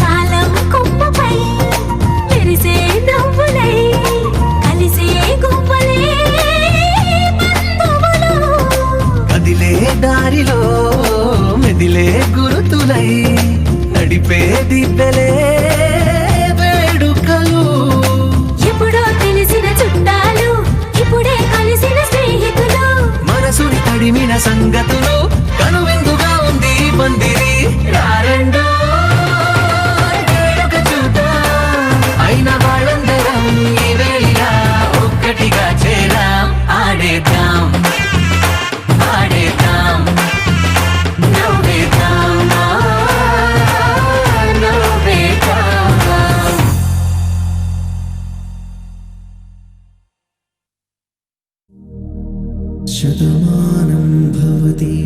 కాలం కొమ్మపై మెరిసే నవ్వులై కలిసే గువ్వలే బంధువులు కదిలే దారిలో మెదిలే గురుతులై నడిపే దిబ్బెలే వేడుకలు ఎప్పుడో తెలిసిన చుట్టాలు ఇప్పుడే కలిసిన స్నేహితులు మనసుని తడిమిన సంగతులు కనువిందుగా ఉంది ఈ పందిరి రారండో వేడుక చూద్దాం అయిన వాళ్ళందరం ఈ వేళ ఒక్కటిగా చేరాం ఆడేద్దాం ఆడేద్దాం నవ్వేద్దాం నవ్వేద్దాం శతమానం భవతి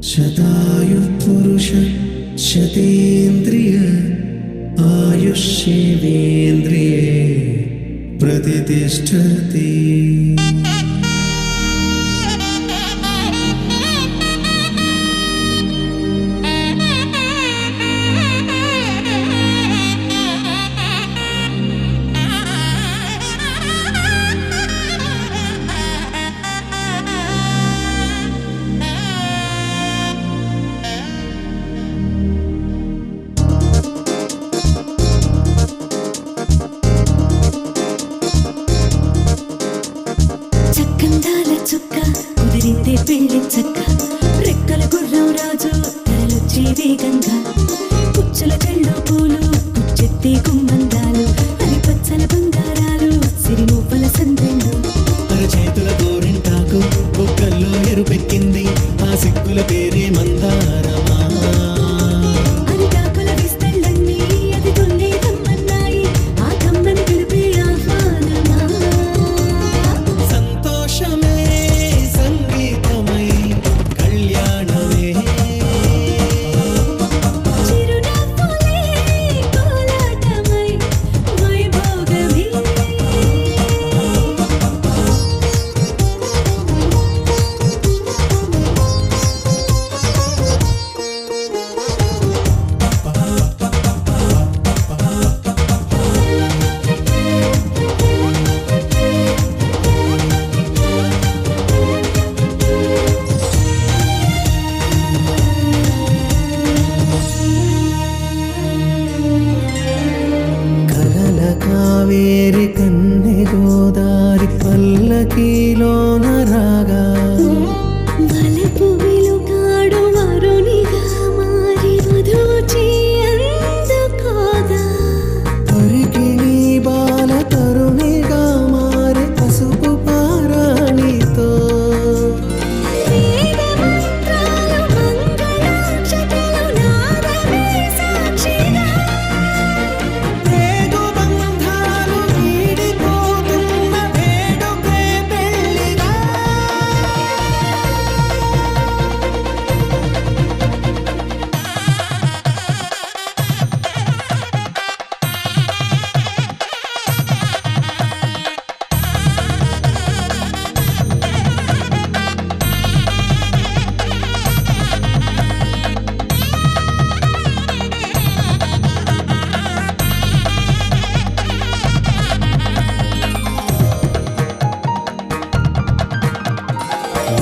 శతాయుః పురుష శతేంద్రియ ఆయుష్యేవేంద్రియే ప్రతిష్టతి చక్కందాల చుక్క కుదిరిందే పెళ్లి చక్క రెక్కల గుర్రం రాజు తరలొచ్చే వేగంగా పుచ్చుల కళ్ళు పూలు పుచ్చెత్తి గుమ్మందాలు అవి పచ్చల బంగారాలు సిరిమూపల సందెళ్ళు చేతుల గోరింటాకు బొక్కల్లో ఎరుపెక్కింది ఆ సిగ్గుల పేరే మందారమా అరిటాకుల విస్తళ్ళన్నీ అది తొల్లి రమ్మన్నాయి ఆ కమ్మని పిలిపే ఆహ్వానమా సంతోషమే సంగీతమై కళ్యాణమే చిరునవ్వులే కోలాటమై వైభోగమే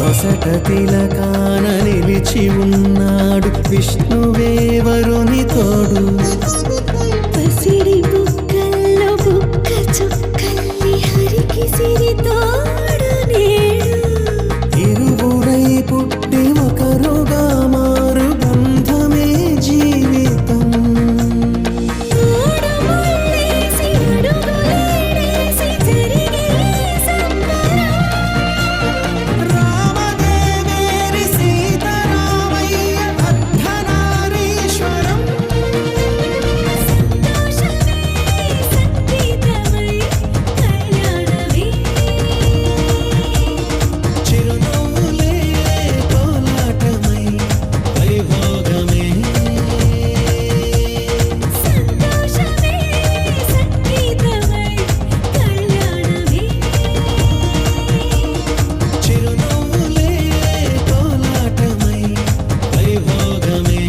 నొసట తిలకాన నిలిచి ఉన్నాడు విష్ణువే వరుని తోడు. పసిడి బుక్కల్లో బుక్క చుక్కల్లి హరికి సిరి తోడు నేడు. ఇరువురై పుట్టి ఒకరుగా మారు బంధమే జీవితం. మూడు ముళ్ళేసి అడుగులేసి జరిగే సంబరం. రామదేవేరి సీతారామయ్య అర్ధనారీశ్వరం. సంతోషమే సంగీతమై కళ్యాణమే. చిరునవ్వులే కోలాటమై వైభోగమే. సంతోషమే సంగీతమై కళ్యాణమే. చిరునవ్వులే కోలాటమై వైభోగమే.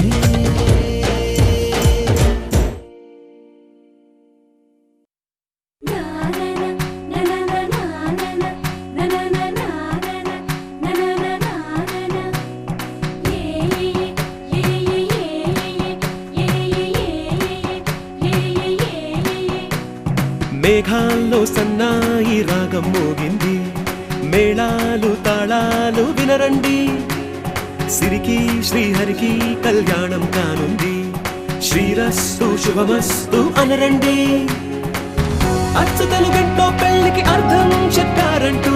మేఘాల్లో సన్నాయి రాగం మోగింది, మేళాలు తాళాలు వినరండి. సిరికి శ్రీహరికి కళ్యాణం కానుంది, శ్రీరస్తు శుభమస్తు అనరండి. అచ్చతలు గంటో పెళ్లికి అర్థం చెప్పారంటూ,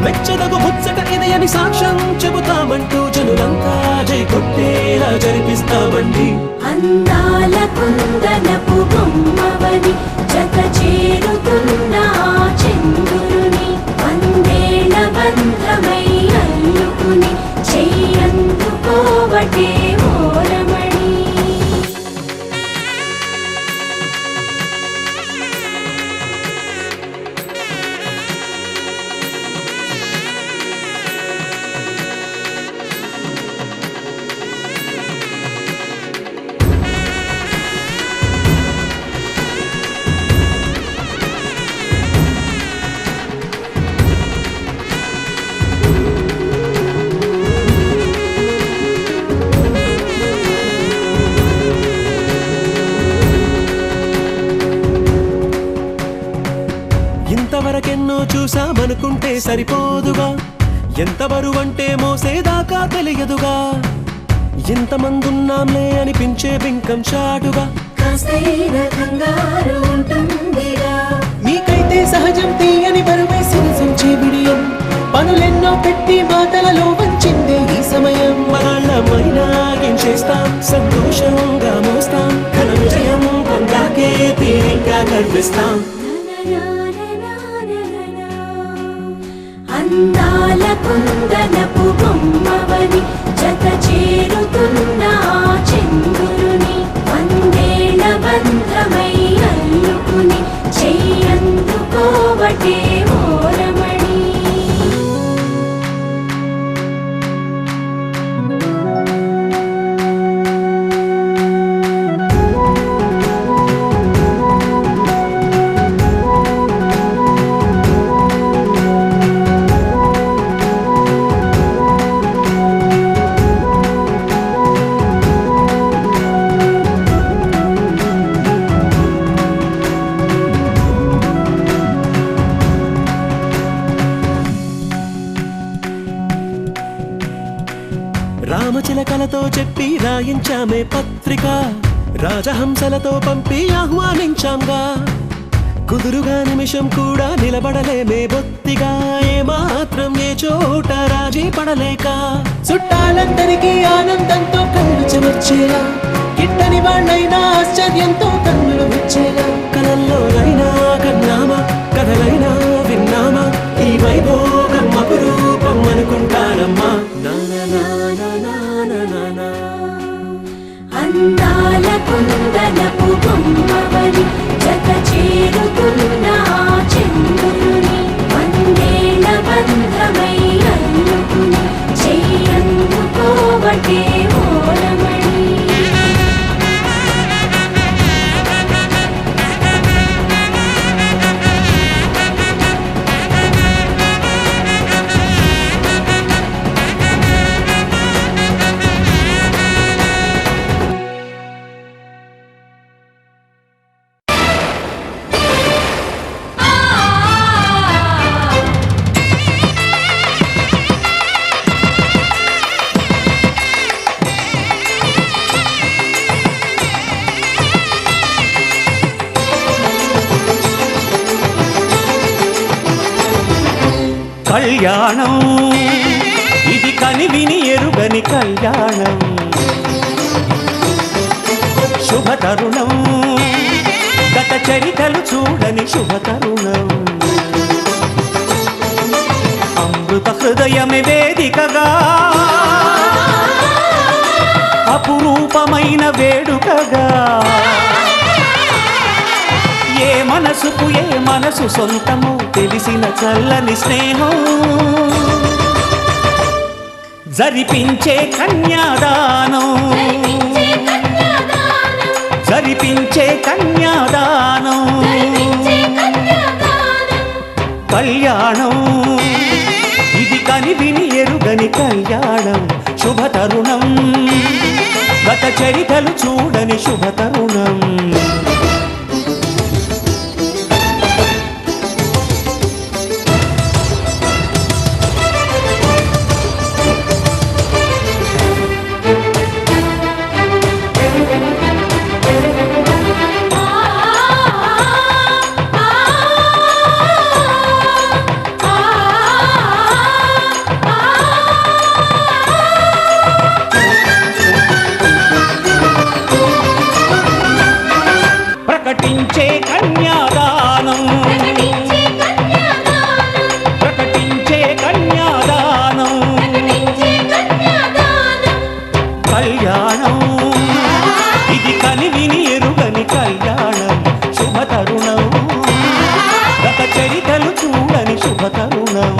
మెచ్చదగు ముచ్చట ఇది అని సాక్ష్యం చెబుతామంటూ, జనులంతా జై కొట్టేలా జరిపిస్తామండి. అందాల కుందనపు బొమ్మవని జత చేరుతున్న ఆ చంద్రుని వందేళ్ల బంధమై అల్లుకుని చెయ్యందుకోవటే ఓరమణి. ఇంతవరకెన్నో చూసామనుకుంటే సరిపోదుగా, ఎంత బరువంటే మోసేదాకా తెలియదుగా. ఇంతమందున్నాంలే అనిపించే బింకం చాటుగా, కాస్తైన కంగారు ఉంటుందిగా. మీకైతే సహజం తీయని బరువై సిరిసంచే బిడియం. పనులెన్నో పెట్టి మాటలలో వంచిందే ఈ సమయం. మనాళ్ళమైనా ఏం చేస్తాం, సంతోషంగా మోస్తాం, ఘన విజయం పొందాకే తీరిగ్గా గర్విస్తాం. అందాల కుందనపు బొమ్మవని జత చేరుతున్న ఆ చంద్రుని వందేళ్ల బంధమై అల్లుకుని చెయ్యందుకోవటే ఓరమణి. రామచిలకలతో చెప్పి రాయించామే పత్రిక, రాజహంసలతో పంపి ఆహ్వానించాంగా. కుదురుగా నిమిషం కూడా నిలబడలేమే బొత్తిగా, ఏమాత్రం ఏ చోట రాజీ పడలేక. చుట్టాలందరికీ ఆనందంతో కళ్ళు చెమర్చేలా, గిట్టని వాళ్ళైనా ఆశ్చర్యంతో కన్నులు వచ్చేలా. కలల్లోనైనా కన్నామా, కథలైనా విన్నామా, ఈ వైభోగం అపురూపం అనుకుంటానమ్మా. అందాల కుందనపు బొమ్మవని జత చేరుతున్న ఆ చంద్రుని వందేళ్ల బంధమై అల్లుకుని చెయ్యందుకోవటే ఓరమణి. కళ్యాణం ఇది కనివిని ఎరుగని కళ్యాణం శుభతరుణం గత చరితలు చూడని శుభతరుణం అమృత హృదయమే వేదికగా అపురూపమైన వేడుకగా ఏ మనసుకు ఏ మనసు సొంతమో తెలిసిన చల్లని స్నేహం జరిపించే కన్యాదానం జరిపించే కన్యాదానం కళ్యాణం ఇది కనివిని ఎరుగని కళ్యాణం శుభతరుణం గత చరితలు చూడని శుభతరుణం ప్రకటించే కన్యాదానం ప్రకటించే కన్యాదానం కళ్యాణం ఇది కనివిని ఎరుగని కళ్యాణం శుభతరుణం గత చరితలు చూడని శుభతరుణం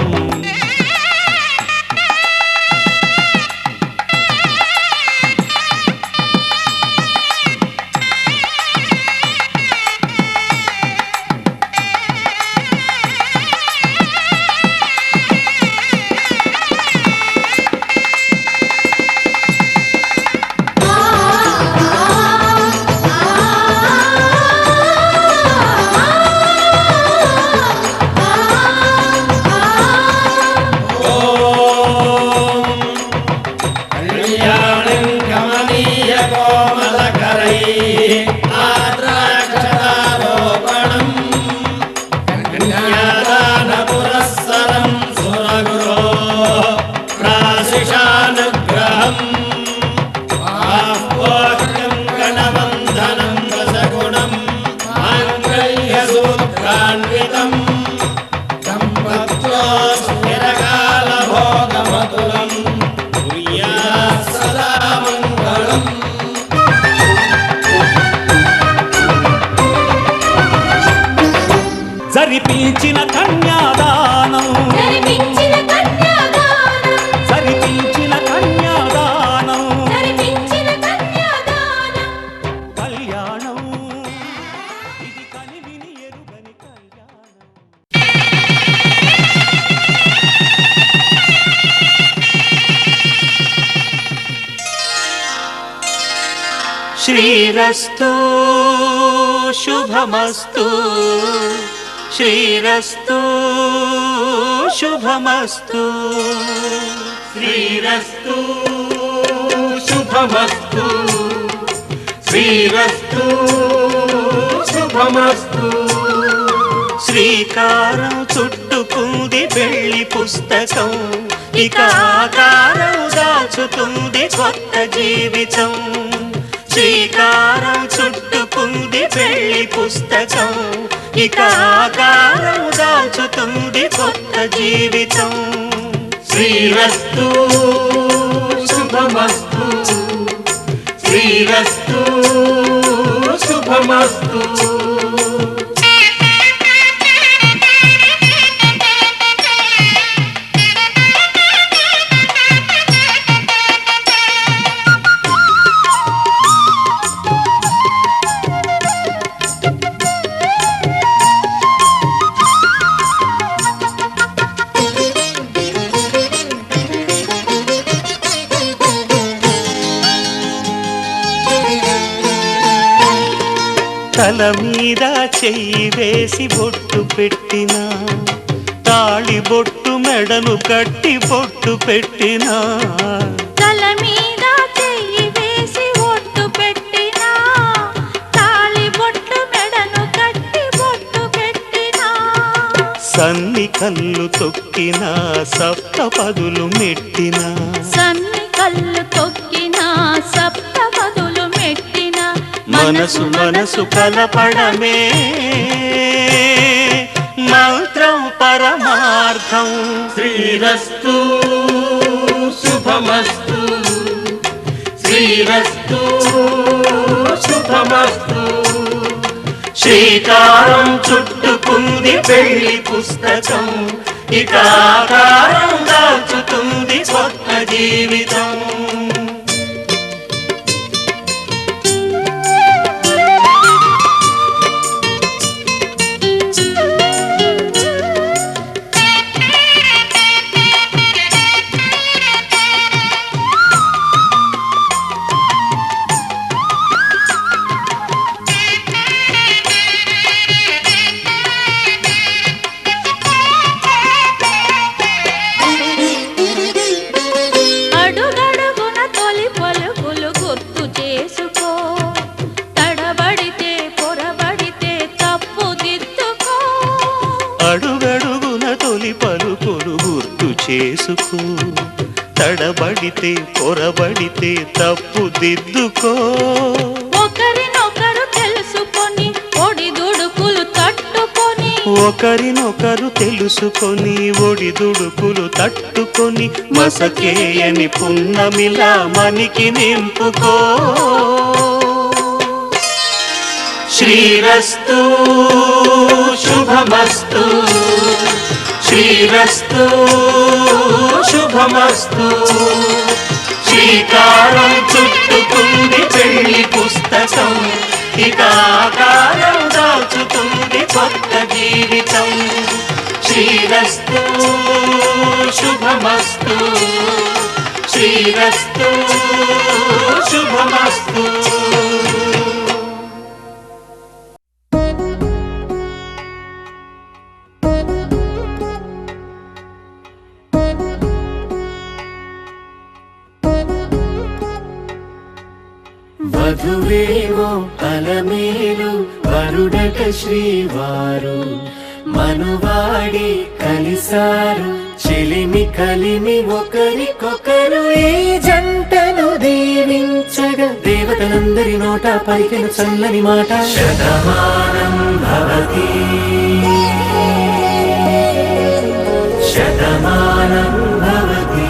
జరిపించిన కన్యాదానం జరిపించిన కన్యాదానం కళ్యాణం ఇది కనివిని ఎరుగని కళ్యాణం శ్రీరస్తు శుభమస్తు శ్రీరస్తు శుభమస్తు శ్రీరస్తు శుభమస్తు శ్రీరస్తు శుభమస్తు శ్రీకారం చుట్టుకుంది పెళ్లి పుస్తకం ఇక ఆకారం దాచుతుంది కొత్త జీవితం శ్రీకారం చుట్టుకుంది పెళ్లి పుస్తకం ఇక ఆకారం దాచుతుంది కొత్త జీవితం శ్రీరస్తు శుభమస్తు శ్రీరస్తు శుభమస్తు తల మీద చెయ్యి వేసి బొట్టు పెట్టినా తాళి బొట్టు మెడను కట్టి బొట్టు పెట్టినా తల మీద చెయ్యి వేసి బొట్టు పెట్టినా తాళి బొట్టు మెడను కట్టి బొట్టు పెట్టినా సన్ని కళ్ళు తొక్కిన సప్తపదులు మెట్టిన సన్ని కళ్ళు తొక్కిన సప్తపదులు మెట్టిన మనసు మనసు కలపడమే మంత్రం పరమార్థం. శ్రీరస్తు శుభమస్తు శ్రీరస్తు శుభమస్తు. శ్రీకారం చుట్టుకుంది పెళ్లి పుస్తకం, ఇక ఆకారం దాచుతుంది కొత్త జీవితం. అడుగడుగున తొలి పలుకులు గుర్తు చేసుకో, తడబడితే పొరబడితే తప్పు దిద్దుకో. ఒకరినొకరు తెలుసుకొని ఒడిదుడుకులు తట్టుకొని, ఒకరినొకరు తెలుసుకొని ఒడిదుడుకులు తట్టుకొని, మసకేయని పున్నమిలా మనికి నింపుకో. శ్రీరస్తు శుభమస్తు శ్రీరస్తు శుభమస్తు. శ్రీకారం చుట్టుకుంది పెళ్లి పుస్తకం, ఇక ఆకారం దాచుతుంది కొత్త జీవితం. శ్రీరస్తు శుభమస్తు శ్రీరస్తు శుభమస్తు. వధువేవో అలమేలు వరుడట శ్రీవారు, మనువాడి కలిసారు చెలిమి కలిమి ఒకరికొకరు. ఈ జంటను దీవించగా దేవతలందరి నోట పలికిన చల్లని మాట. శతమానం భవతి శతమానం భవతి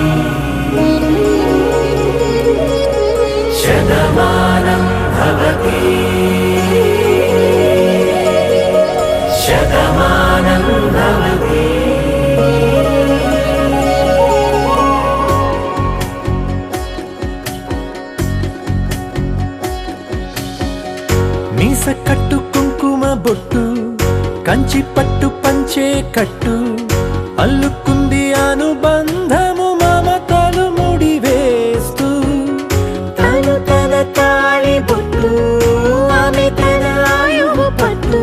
శతమానం భవతి శతమానం భవతి. మీస కట్టు కుంకుమ బొట్టు కంచి పట్టు పంచే కట్టు, అల్లుకుంది అనుబంధము మమతలు ముడివేస్తూ. తను తన తాళి బొట్టు ఆమె తన ఆయువు పట్టు,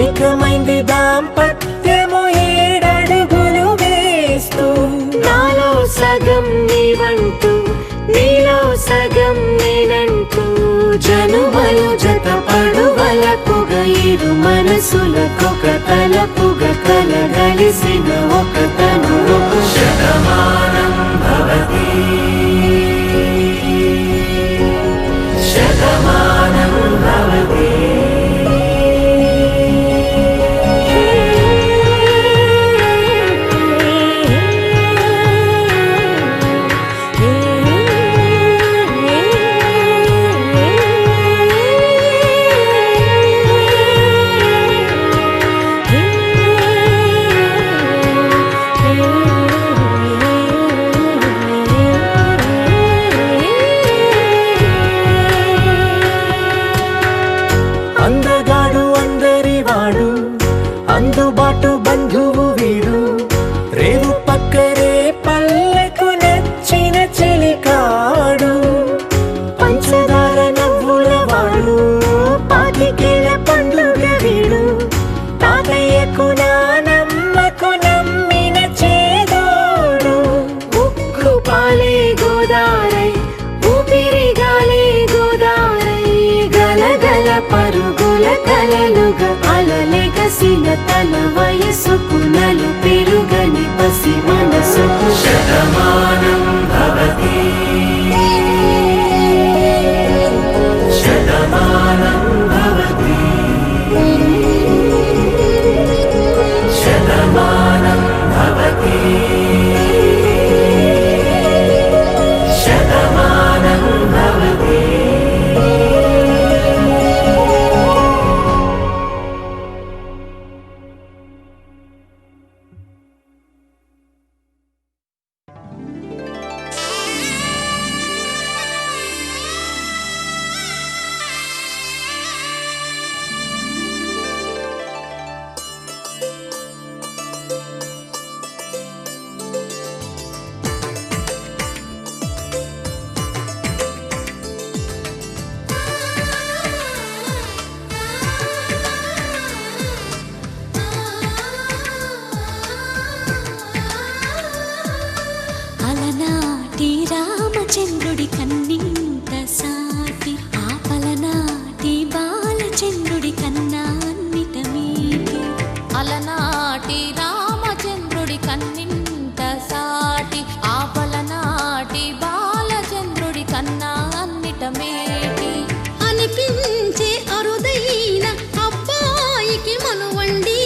ఏకమైంది దాంపత్యము 7 అడుగులు వేస్తూ. నాలో సగం నీవంటూ నీలో సగం నేనంటూ, జనుమలు జత పడువలకుగా ఇరు మనసులకొక తలపుగా కలగలిసిన ఒక తనువు. శతమానం భవతి శతమానం భవతి. అందగాడు అందరివాడు అందుబాటు బంధువు వీడు, రేవు పక్కరే పల్లెకు నచ్చిన చెలికాడు. పంచదార నవ్వుల వాడు పాతికేల పండుగ వీడు, తాతయ్యకు నానమ్మకు నమ్మిన చేదోడు. ఉక్కు పాలే గోదారై ఊపిరి గాలే గోదారై, గలగల పరుగుల కలలుగా అలలెగసిన తన వయసుకు నలు పెరుగని పసి మనసుకు శతమానం భవతి శతమానం భవతి శతమానం భవతి శతమానం భవతి. అలనాటి రామచంద్రుడి కన్నింత సాటి ఆపలనాటి బాలచంద్రుడి కన్నా అన్నిట మీటి అలనాటి రామచంద్రుడి కన్నింత సాటి ఆపలనాటి బాలచంద్రుడి కన్నా అన్నిట మేటి అనిపించే అరుదైన అబ్బాయికి మనువండి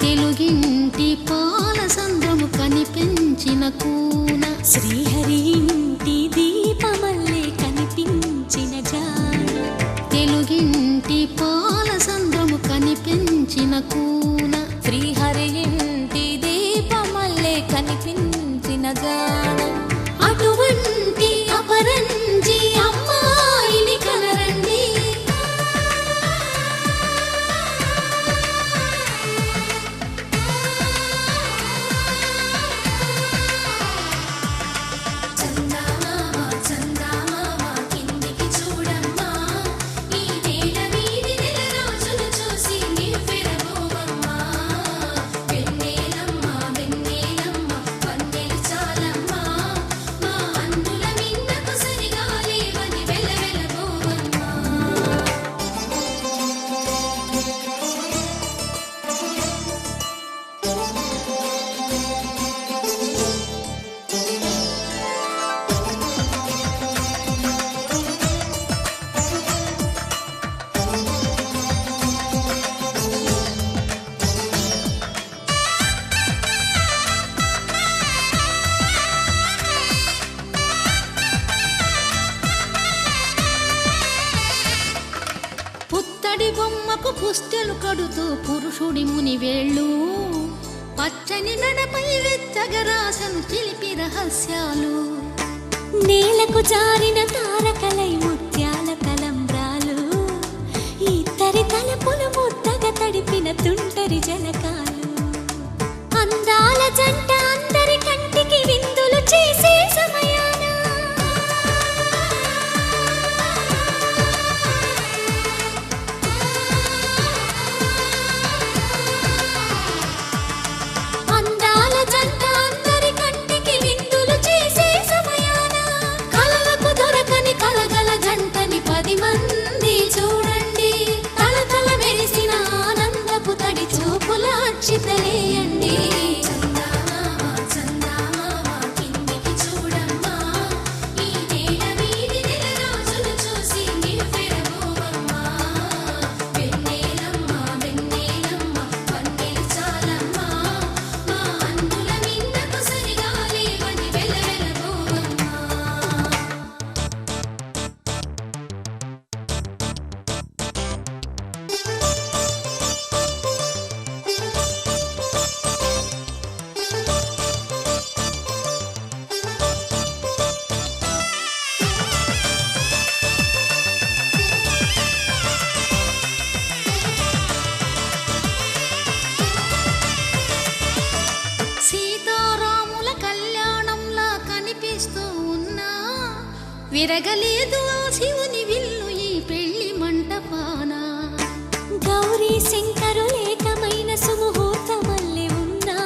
తెలుగింటి పాల సంద్రము కనిపించిన కూన శ్రీహరి ఇంటి దీపమల్లే కనిపించిన జాన తెలుగింటి పాల సంద్రము కనిపించిన కూన శ్రీహరి ఇంటి దీపమల్లే కనిపించిన జాన అటువంటి అపరంజి అమ్మాయిని కనరండి చందమామ చందమామ కిందికి చూడమ్మా ఈ నేల వీధి నెల రోజులు చూసి నివ్వెరబోవమ్మా వెన్నెలమ్మ వెన్నెలమ్మ వన్నెలు చాలమ్మా మా అన్నుల మిన్నకు సరిగా లేవని వెలవెలబోవమ్మా పుత్తడి బొమ్మకు పుస్తెలు కడుతూ పురుషుడి ముని వేళ్ళు పచ్చని నడపై వెచ్చగరాసను చిలిపి రహస్యాలు నేలకు జారిన తారకలై ముత్యాల తలంబ్రాలు ఇద్దరి తలపులు ముద్దగా తడిపిన తుంటరి జలకాలు అందాల జంట అందరి కంటికి విందులు చేసే సమయాన అందాల జంట అందరి కంటికి విందులు చేసే సమయాన కలలకు దొరకని కలగల జంటని 10 మంది చూడండి తలతల మెరిసిన ఆనందపు తడి చూపుల అక్షితలేయండి చందమామ చందమామ కిందికి చూడమ్మా ఈ నేల వీధి నెల రోజులు చూసి నివ్వెరబోవమ్మా వెన్నెలమ్మ వెన్నెలమ్మ వన్నెలు చాలమ్మా మా అన్నుల మిన్నకు సరిగా లేవని వెలవెలబోవమ్మా సీతారాముల కళ్యాణంలా కనిపిస్తూ ఉన్నా విరగలేదు ఆ శివుని విల్లు ఈ పెళ్లి మంటపాన గౌరీ శంకరులేకమైన సుముహూర్తమల్లె ఉన్నా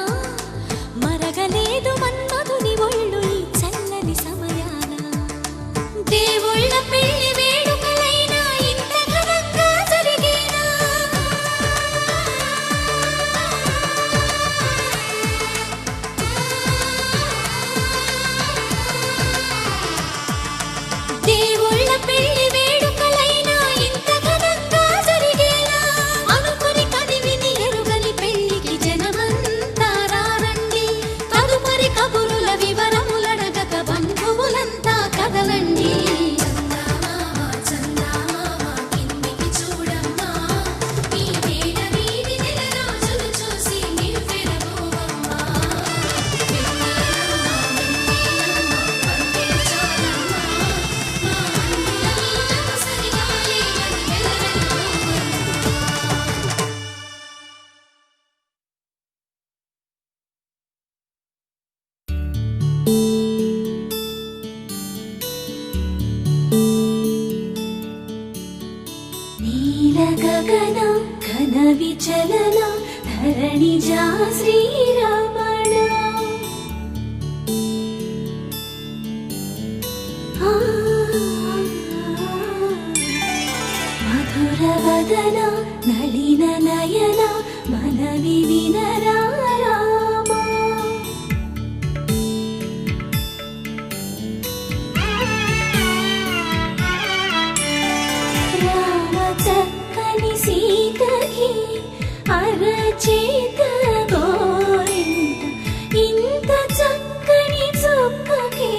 గగన ఘన విచలన ధరణిజా శ్రీరమణ మధుర వదన నళిన నయన మనవి వినరా రామా రామ చక్కని సీతకి అరచేత గోరింట ఇంత చక్కని చుక్కకి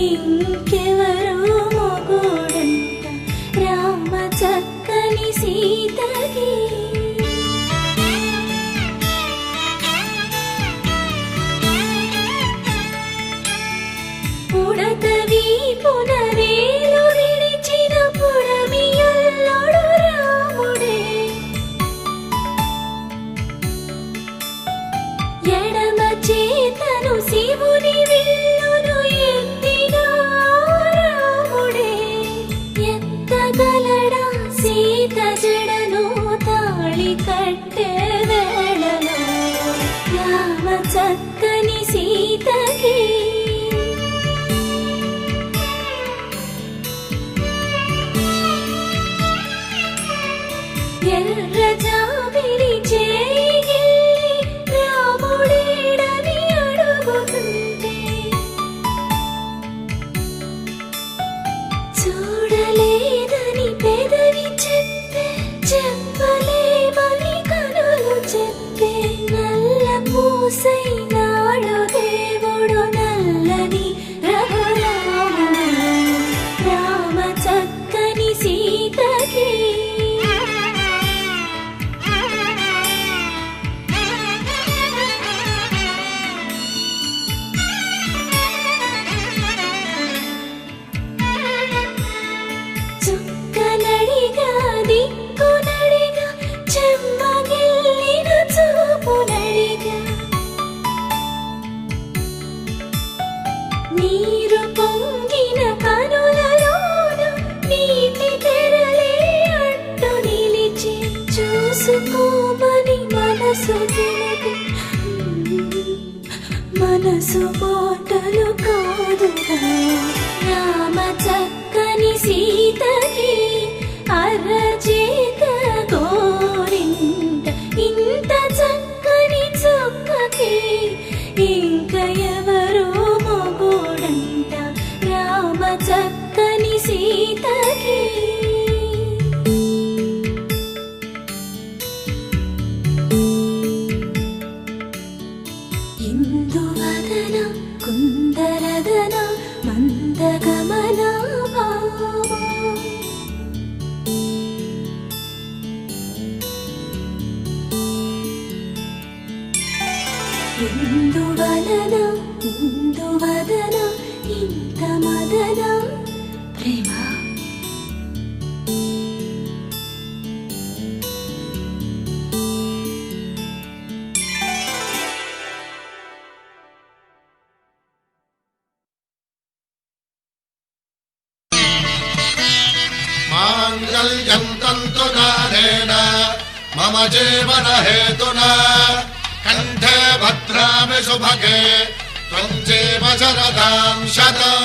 ఇంకెవరు మొగుడంట రామ చక్కని సీతకి ఉడత వీపున వేలు విడిచిన పుడమియల్లుడు రాముడే ఎడమ చేతను శివుని విల్లును ఎత్తిన రాముడే ఎత్తగలడా సీత జడను తాళి కట్టె వేళలో రామ చక్కని సీతకి ఎర్ర జాబిలి చేయి రాముడేడని అడుగుతుంటే చూడలేదని పెదవి చెప్పే చెప్పలేమని కనులు చెప్పే నల్ల పూసైనాడు దేవుడు నల్లని రఘురాముడు రామ చక్కని సీతకి చుక్కనడిగా దిక్కునడిగా చెమ్మగిల్లిన చూపునడిగా నీరు పొంగిన కనులలోన నీటి తెరలే అడ్డు నిలిచి చూసుకోమని మనసు తెలిపి మనసు మాటలు కాదుగా రామ చక్కని సీతకి అరచేత గోరింట ఇంత చక్కని చుక్కకి ఇంక ఎవరు మొగుడంట రామ చక్కని సీతకి ఇందువదన కుందరదన మందగమన భావా ఇందువలన ఇందువదన ఇంత మదన ప్రేమ మాంగళ్యం తంతునానేన మమ జీవన హేతునా కంఠే భద్రామి శుభగే త్వం జీవ శరదాం శతం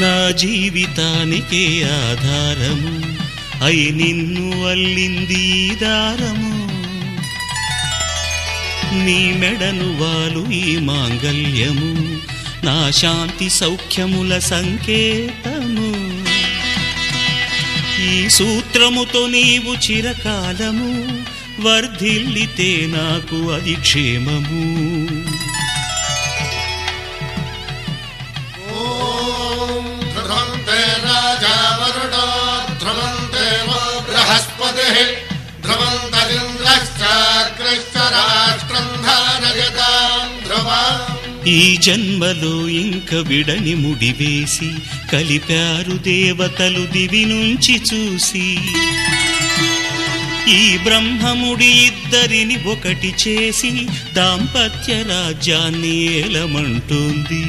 నా జీవితానికే ఆధారము అయి నిన్ను అల్లింది ఈ దారము నీ మెడను వాలు ఈ మాంగల్యము నా శాంతి సౌఖ్యముల సంకేతము ఈ సూత్రముతో నీవు చిరకాలము వర్ధిల్లితే నాకు అది క్షేమము ఓం ధ్రువంతే రాజా వరుణో ధ్రువంతే బృహస్పతి ధ్రువంతరింద్రశ్చాగ్రశ్చ రాష్ట్రం ధారయతాం ధ్రువం ఈ జన్మలో ఇంక విడని ముడివేసి కలిపారు దేవతలు దివి నుంచి చూసి ఈ బ్రహ్మముడి ఇద్దరిని ఒకటి చేసి దాంపత్య రాజ్యాన్ని ఏలమంటుంది.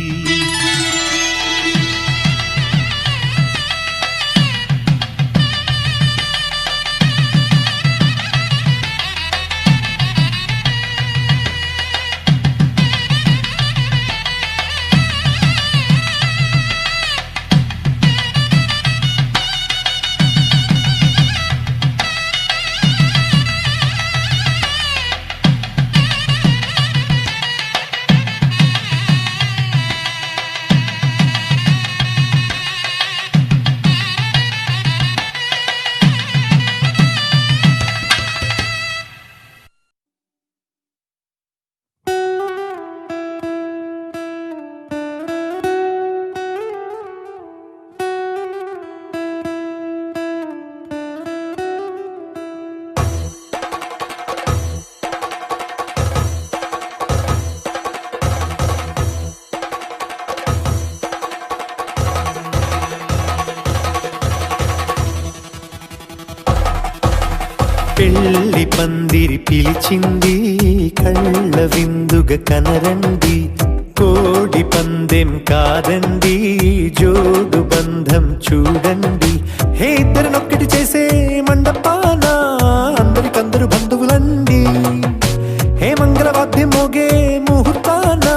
పెళ్లి పందిరి పిలిచింది కళ్ళ విందుగా కనరండి కోడి పందెం కాదండి జోడు బంధం చూడండి హే ఇద్దరినొక్కటి చేసే మండపాన అందరికందరు బంధువులండి హే మంగళవాద్యం మోగే ముహూర్తాన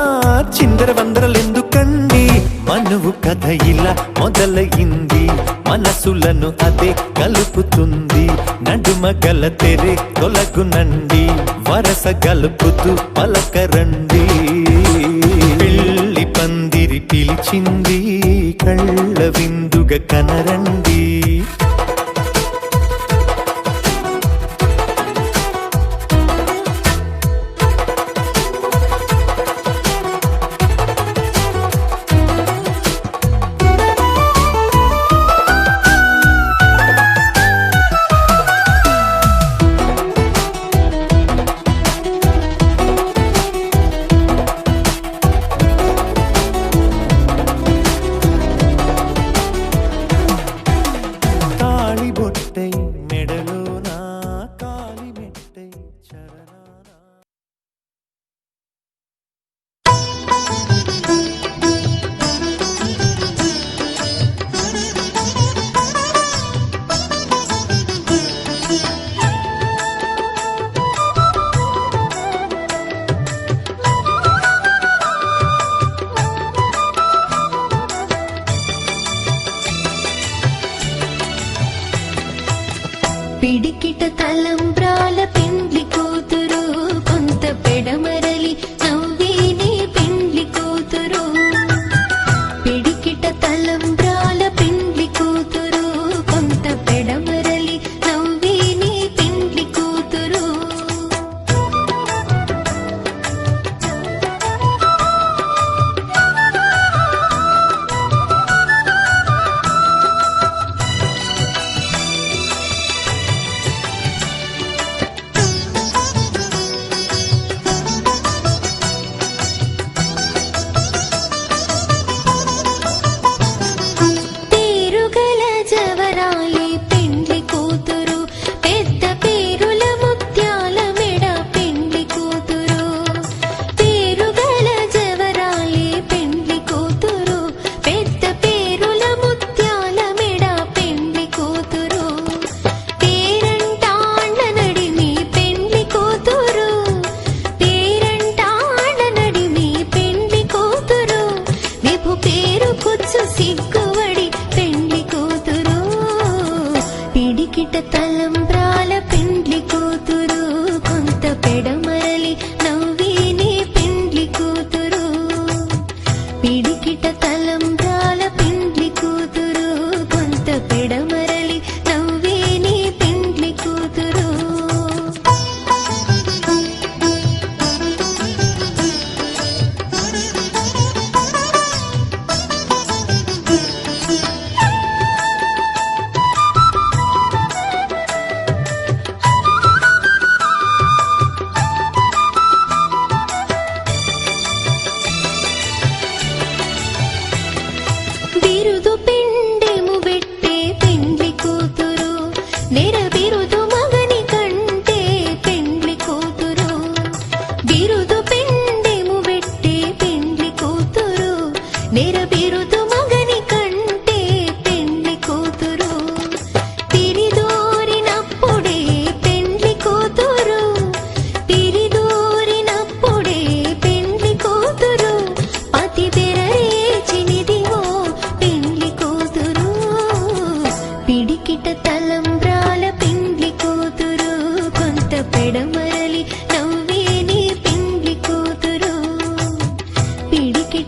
చిందర వందరలెందుకండి మనువు కథ ఇలా మొదలయింది మనసులను అదే కలుపుతుంది నడుమ గల తెరే తొలగునండి వరస గలుపుతూ పలకరండి పెళ్లి పందిరి పిలిచింది కళ్ళ విందుగా కనరండి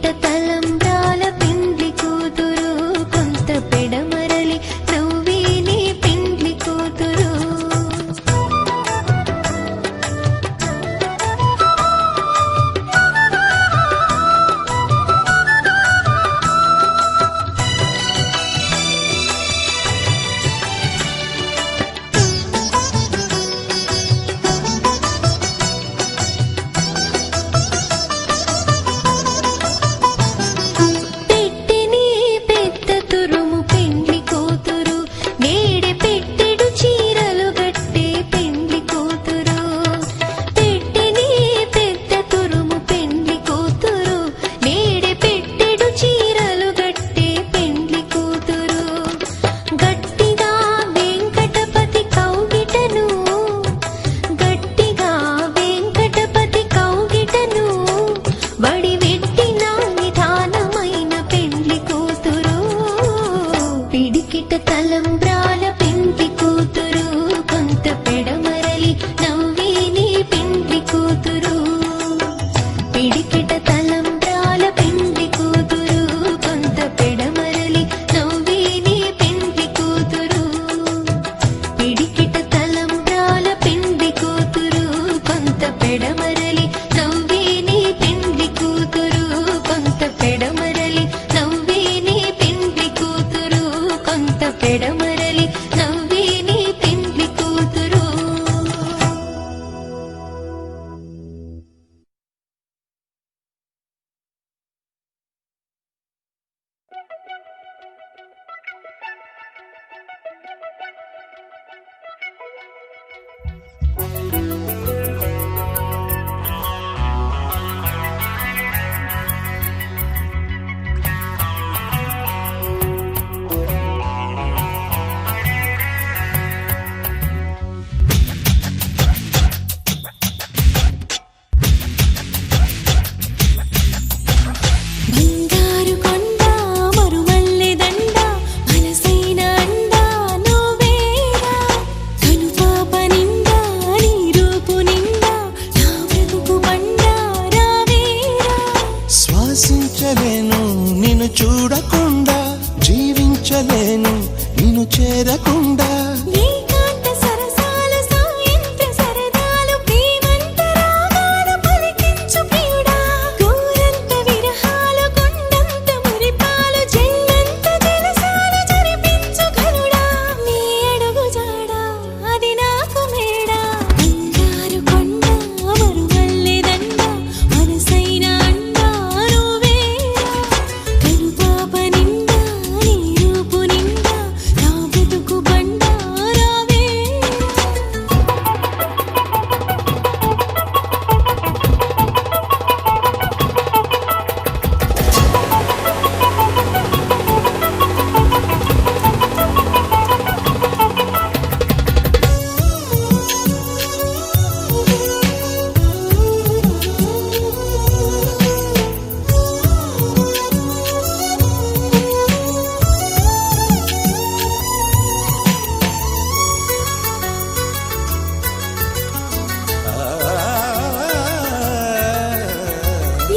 పిడికిట తలంబ్రాల పెండ్లి కూతురు కొంత పెడమరలి నవ్వి నీ పెండ్లి కూతురు పెట్టిని పెద్ద తురుము పెండ్లి కూతురు నేడే పెట్టెడు చీరలు గట్టే పెండ్లి కూతురు పెట్టిని పెద్ద తురుము పెండ్లి కూతురు నేడే పెట్టెడు చీరలు గట్టే పెండ్లి కూతురు గట్టిగా వెంకటపతి కౌగిటను గట్టిగా వెంకటపతి కౌగిటను వడివెట్టిన నిదానమైన పెండ్లి కూతురు పిడికిట తలంబ్రాల పెండ్లి కూతురు కొంత పెడమరలి నవ్వి నీ పెండ్లి కూతురు పిడికిట తలంబ్రాల పెండ్లి కూతురు కొంత పెడమరలి నవ్వి నీ పెండ్లి కూతురు పిడికిట తలంబ్రాల పెండ్లి కూతురు కొంత పెడమరలి నవ్వి నీ పెండ్లి కూతురు కొంత పెడమరలి నవ్వి నీ పెండ్లి కూతురు కొంత పెడమరలి నవ్వి నీ పెండ్లి కూతురు బంగారు కొండ మరుమల్లె దండ మనసైన అండ నువ్వేరా కనుపాప నిండా నీ రూపు నిండా నా బ్రతుకు బండ రావేరా శ్వాసించలేను నిన్ను చూడకుండా జీవించలేను నిన్ను చేరకుండా ఏకాంత సరసాల సాయంత్ర సరదాలు ప్రేమంత రాగాలు పలికించు ప్రియుడా గోరంత విరహాలు కొండంత మురిపాలు జల్లంత జలసాలు జరిపించు ఘనుడా నీ అడుగు జాడా అది నాకు మేడా బంగారు కొండ మరుమల్లె దండ మనసైన అండ నువ్వేరా కనుపాప నిండా నీ రూపు నిండా నా బ్రతుకు బండ రావేరా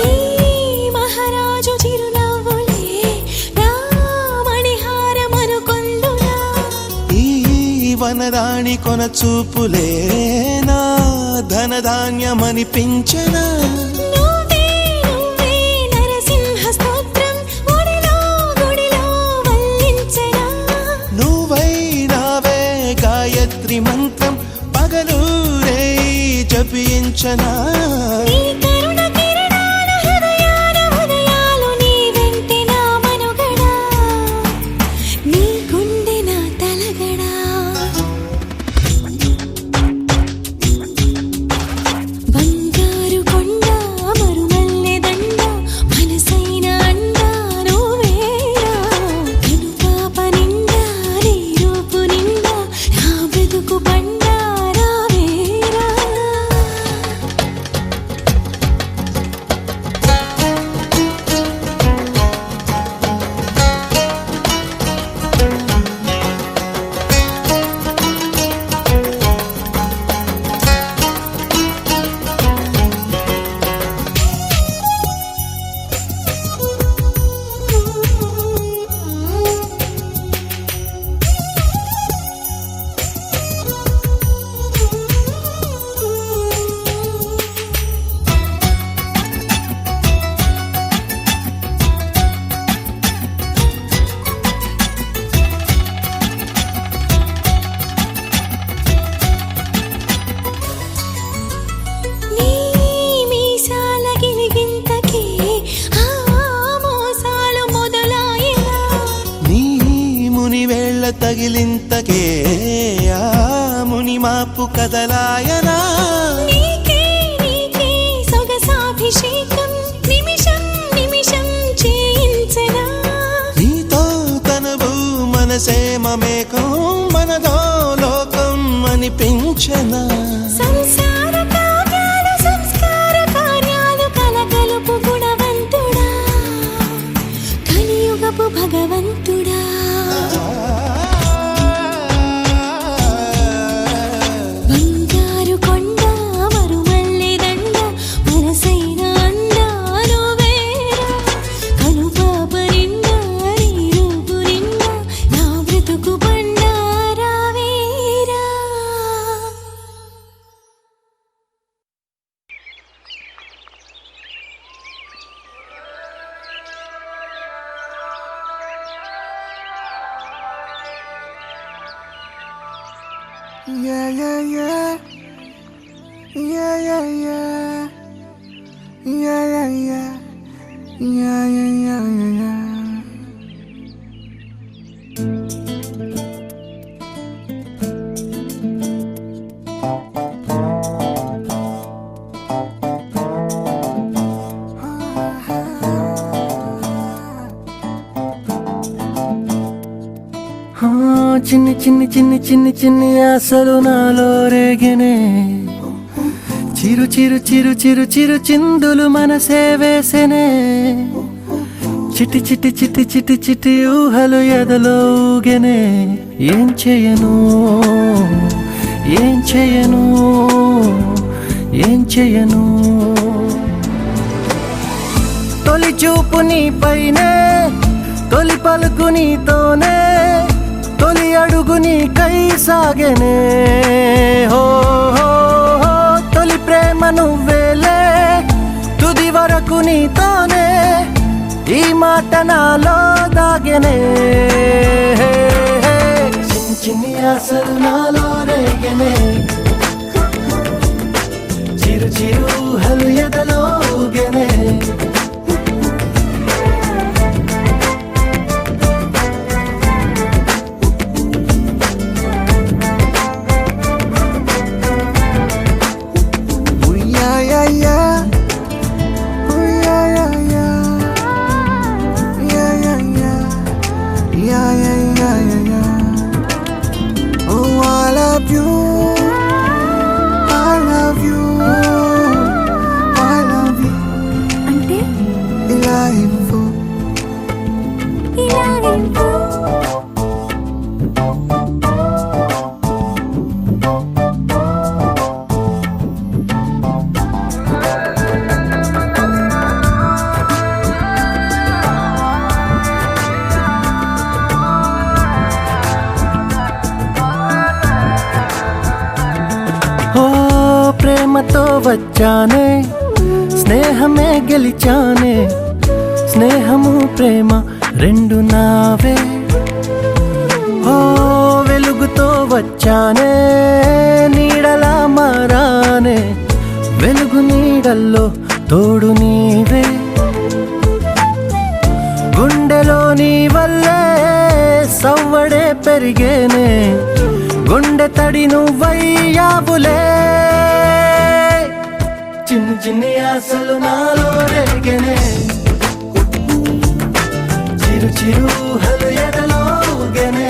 ఈ మహారాజు చిరునవ్వులే రామణిహారమనుకొందునా ఈ వనరాణి కొన చూపులే నా ధనధాన్యమనిపించనా నువ్వే నువ్వే నరసింహ స్తోత్రం గుడిలో గుడిలో వల్లించనా నువ్వైనావే గాయత్రి మంత్రం పగలూరే జపించనా నీ కరుణ కిరణాల హృదయాల ఉదయాలు నీ వెంటే నా మనుగడా నీ గుండె నా తలగడా బంగారు కొండ తగిలింతకే ఆ ముని మాపు కదలాయనా నీకే నీకే సొగసాభిషేకం నిమిషం నిమిషం చేయించనా నీతో తనవు మనసే మమేకం మనదో లోకం అనిపించనా సంసార కావ్యాలు సంస్కార కార్యాలు కలగలుపు గుణవంతుడా కలియుగపు భగవంతుడా బంగారు కొండ మరుమల్లె దండ మనసైన అండ నువ్వేరా కనుపాప నిండా నీ రూపు నిండా నా బ్రతుకు బండారావేరా Yeah, yeah, yeah. Yeah, yeah, yeah. Yeah, yeah, yeah. Yeah, yeah, yeah, yeah, yeah. చిన్ని చిన్ని చిన్ని చిన్ని చిన్ని ఆశలు నాలో రేగినే చిరు చిరు చిరు చిరు చిరు చిందులు మనసే వేసెనే చిటి చిటి చిటి చిటి చిటి ఊహలు ఎదలో ఊగెనే ఏం చేయను ఏం చేయను ఏం చేయను తొలి చూపు నీ పైనే తొలి పలుకు నీతోనే తొలి అడుగు నీకై సాగెనే హో హో హో తొలి ప్రేమ నువ్వేలే తుది వరకు నీతోనే ఈ మాట నాలో దాగెనే చిన్ని చిన్ని ఆశలు నాలో రేగెనే చిరు చిరు ఊహలు ఎదలో ఊగెనే అంటే ఇలా ఇవ్వు ప్రేమతో వచ్చానే స్నేహమే గెలిచానే స్నేహము ప్రేమ రెండు నావే ఓ వెలుగుతో వచ్చానే నీడలా మారానే వెలుగు నీడల్లో తోడు నీవే గుండెలో నీ వల్లే సవ్వడే పెరిగేనే గుండె తడి నువ్వయ్యావులే చిన్ని చిన్ని ఆశలు నాలో రేగెనే చిరు చిరు ఊహలు ఎదలో ఊగెనే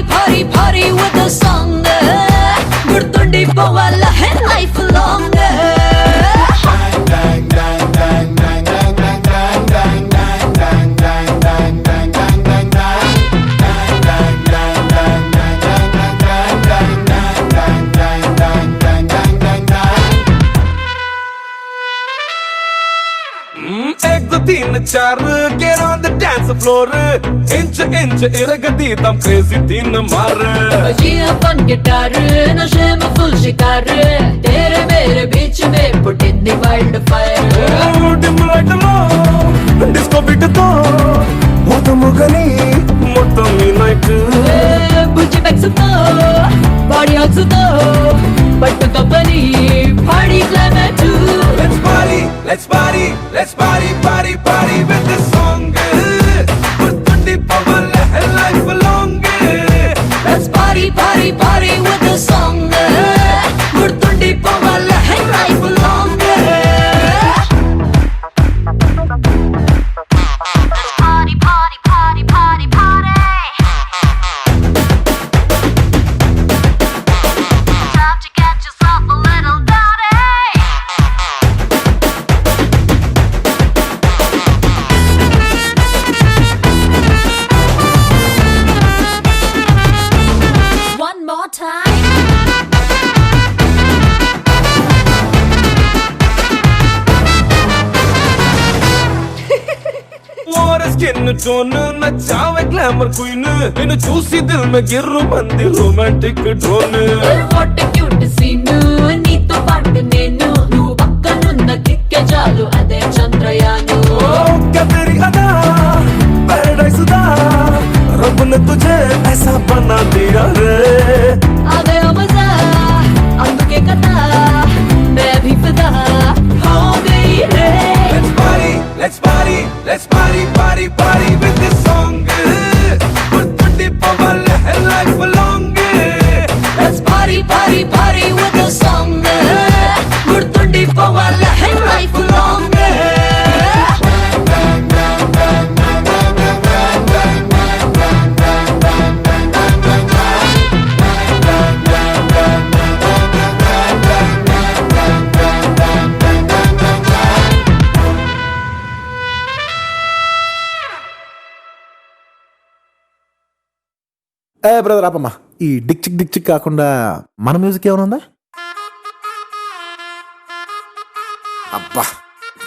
party, party, party with the song. గుర్తుండి పోవాల లైఫ్ లాంగ్. एक दो तीन चार get on the dance floor इंच इंच इरगती दम crazy तीन मार बजिया फन गिटार नशे में फुल शिकार तेरे मेरे बीच में पुटिंदी वाइल्ड फायर डिम लाइट लो डिस्को बीट तो మొత్తం గని మొత్తం ఈ నైట్ బుజ్జి బెక్స్ తో బాడీ ఆక్స్ తో పట్టుతో పని పాడి climax. let's party let's party let's party party party with this song గుర్తుండి పోవాల life long. Let's party, party, party with the song. గుర్తుండి పోవాల life long. Party, party, party, party, party. Time to get yourself a little dirty. One more time. More skin tone नचावे glamour queen इन्हें चूसी दिल में गिर मंदी romantic drone. What a cute scene. నీతో పాటు నేను నువ్వు పక్కనున్న కిక్కే చాలు అదే చంద్రయాను. क्या तेरी अदा पैराडाइज दा रब ने तुझे ऐसा बना दिया रे. అదే మజా అందుకే కదా मैं भी फिदा हो गई रे. let's party let's party let's party party party with this song గుర్తుండి పోవాల life long. Let's party, party, party with the song. గుర్తుండి పోవాల లైఫ్ లాంగ్. ఏ బ్రదర్ ఆపమ్మా, ఈ డిక్ చిక్ కాకుండా మన మ్యూజిక్ ఏమైనా ఉందా? అబ్బా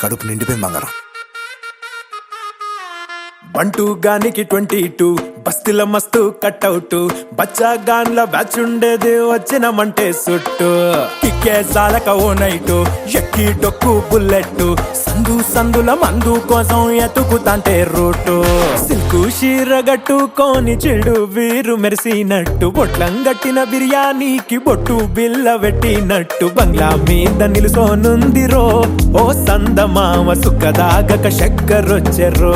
కడుపు నిండిపోయింది బంగారం. బంటూ గానికి 22 బస్తీల మస్తు కట్అవుట్ బచ్చా గాన్ల బ్యాచ్ ఉండేది వచ్చినమంటే సుట్టు కిక్కే సాలక ఓ నైటు ఎక్కి డొక్కు బుల్లెట్ సందు సందుల మందు కోసం ఎతుకుతాంటే రూటు సిల్కు షీరగట్టుకోని చెడు వీరు మెరిసినట్టు బొట్లం గట్టిన బిర్యానీకి బొట్టు బిల్ల పెట్టినట్టు బంగ్లా మీద నిలుసోనుందిరో ఓ సందమావ సుఖదాగక చక్కరొచ్చెరో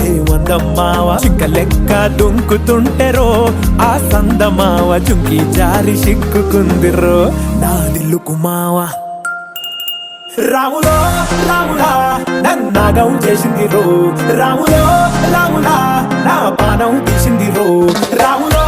ఏమందమ్మావ చిక్క లెక్క దుంకుతుంటెరో ఆ సందమావ జుంకి జారి సిక్కుకుందిరో నా దిల్లుకు మావ. రాములో రాములా నన్నాగం చేసింది రో రాములో రాములా నా పానం తీసింది రో రాములో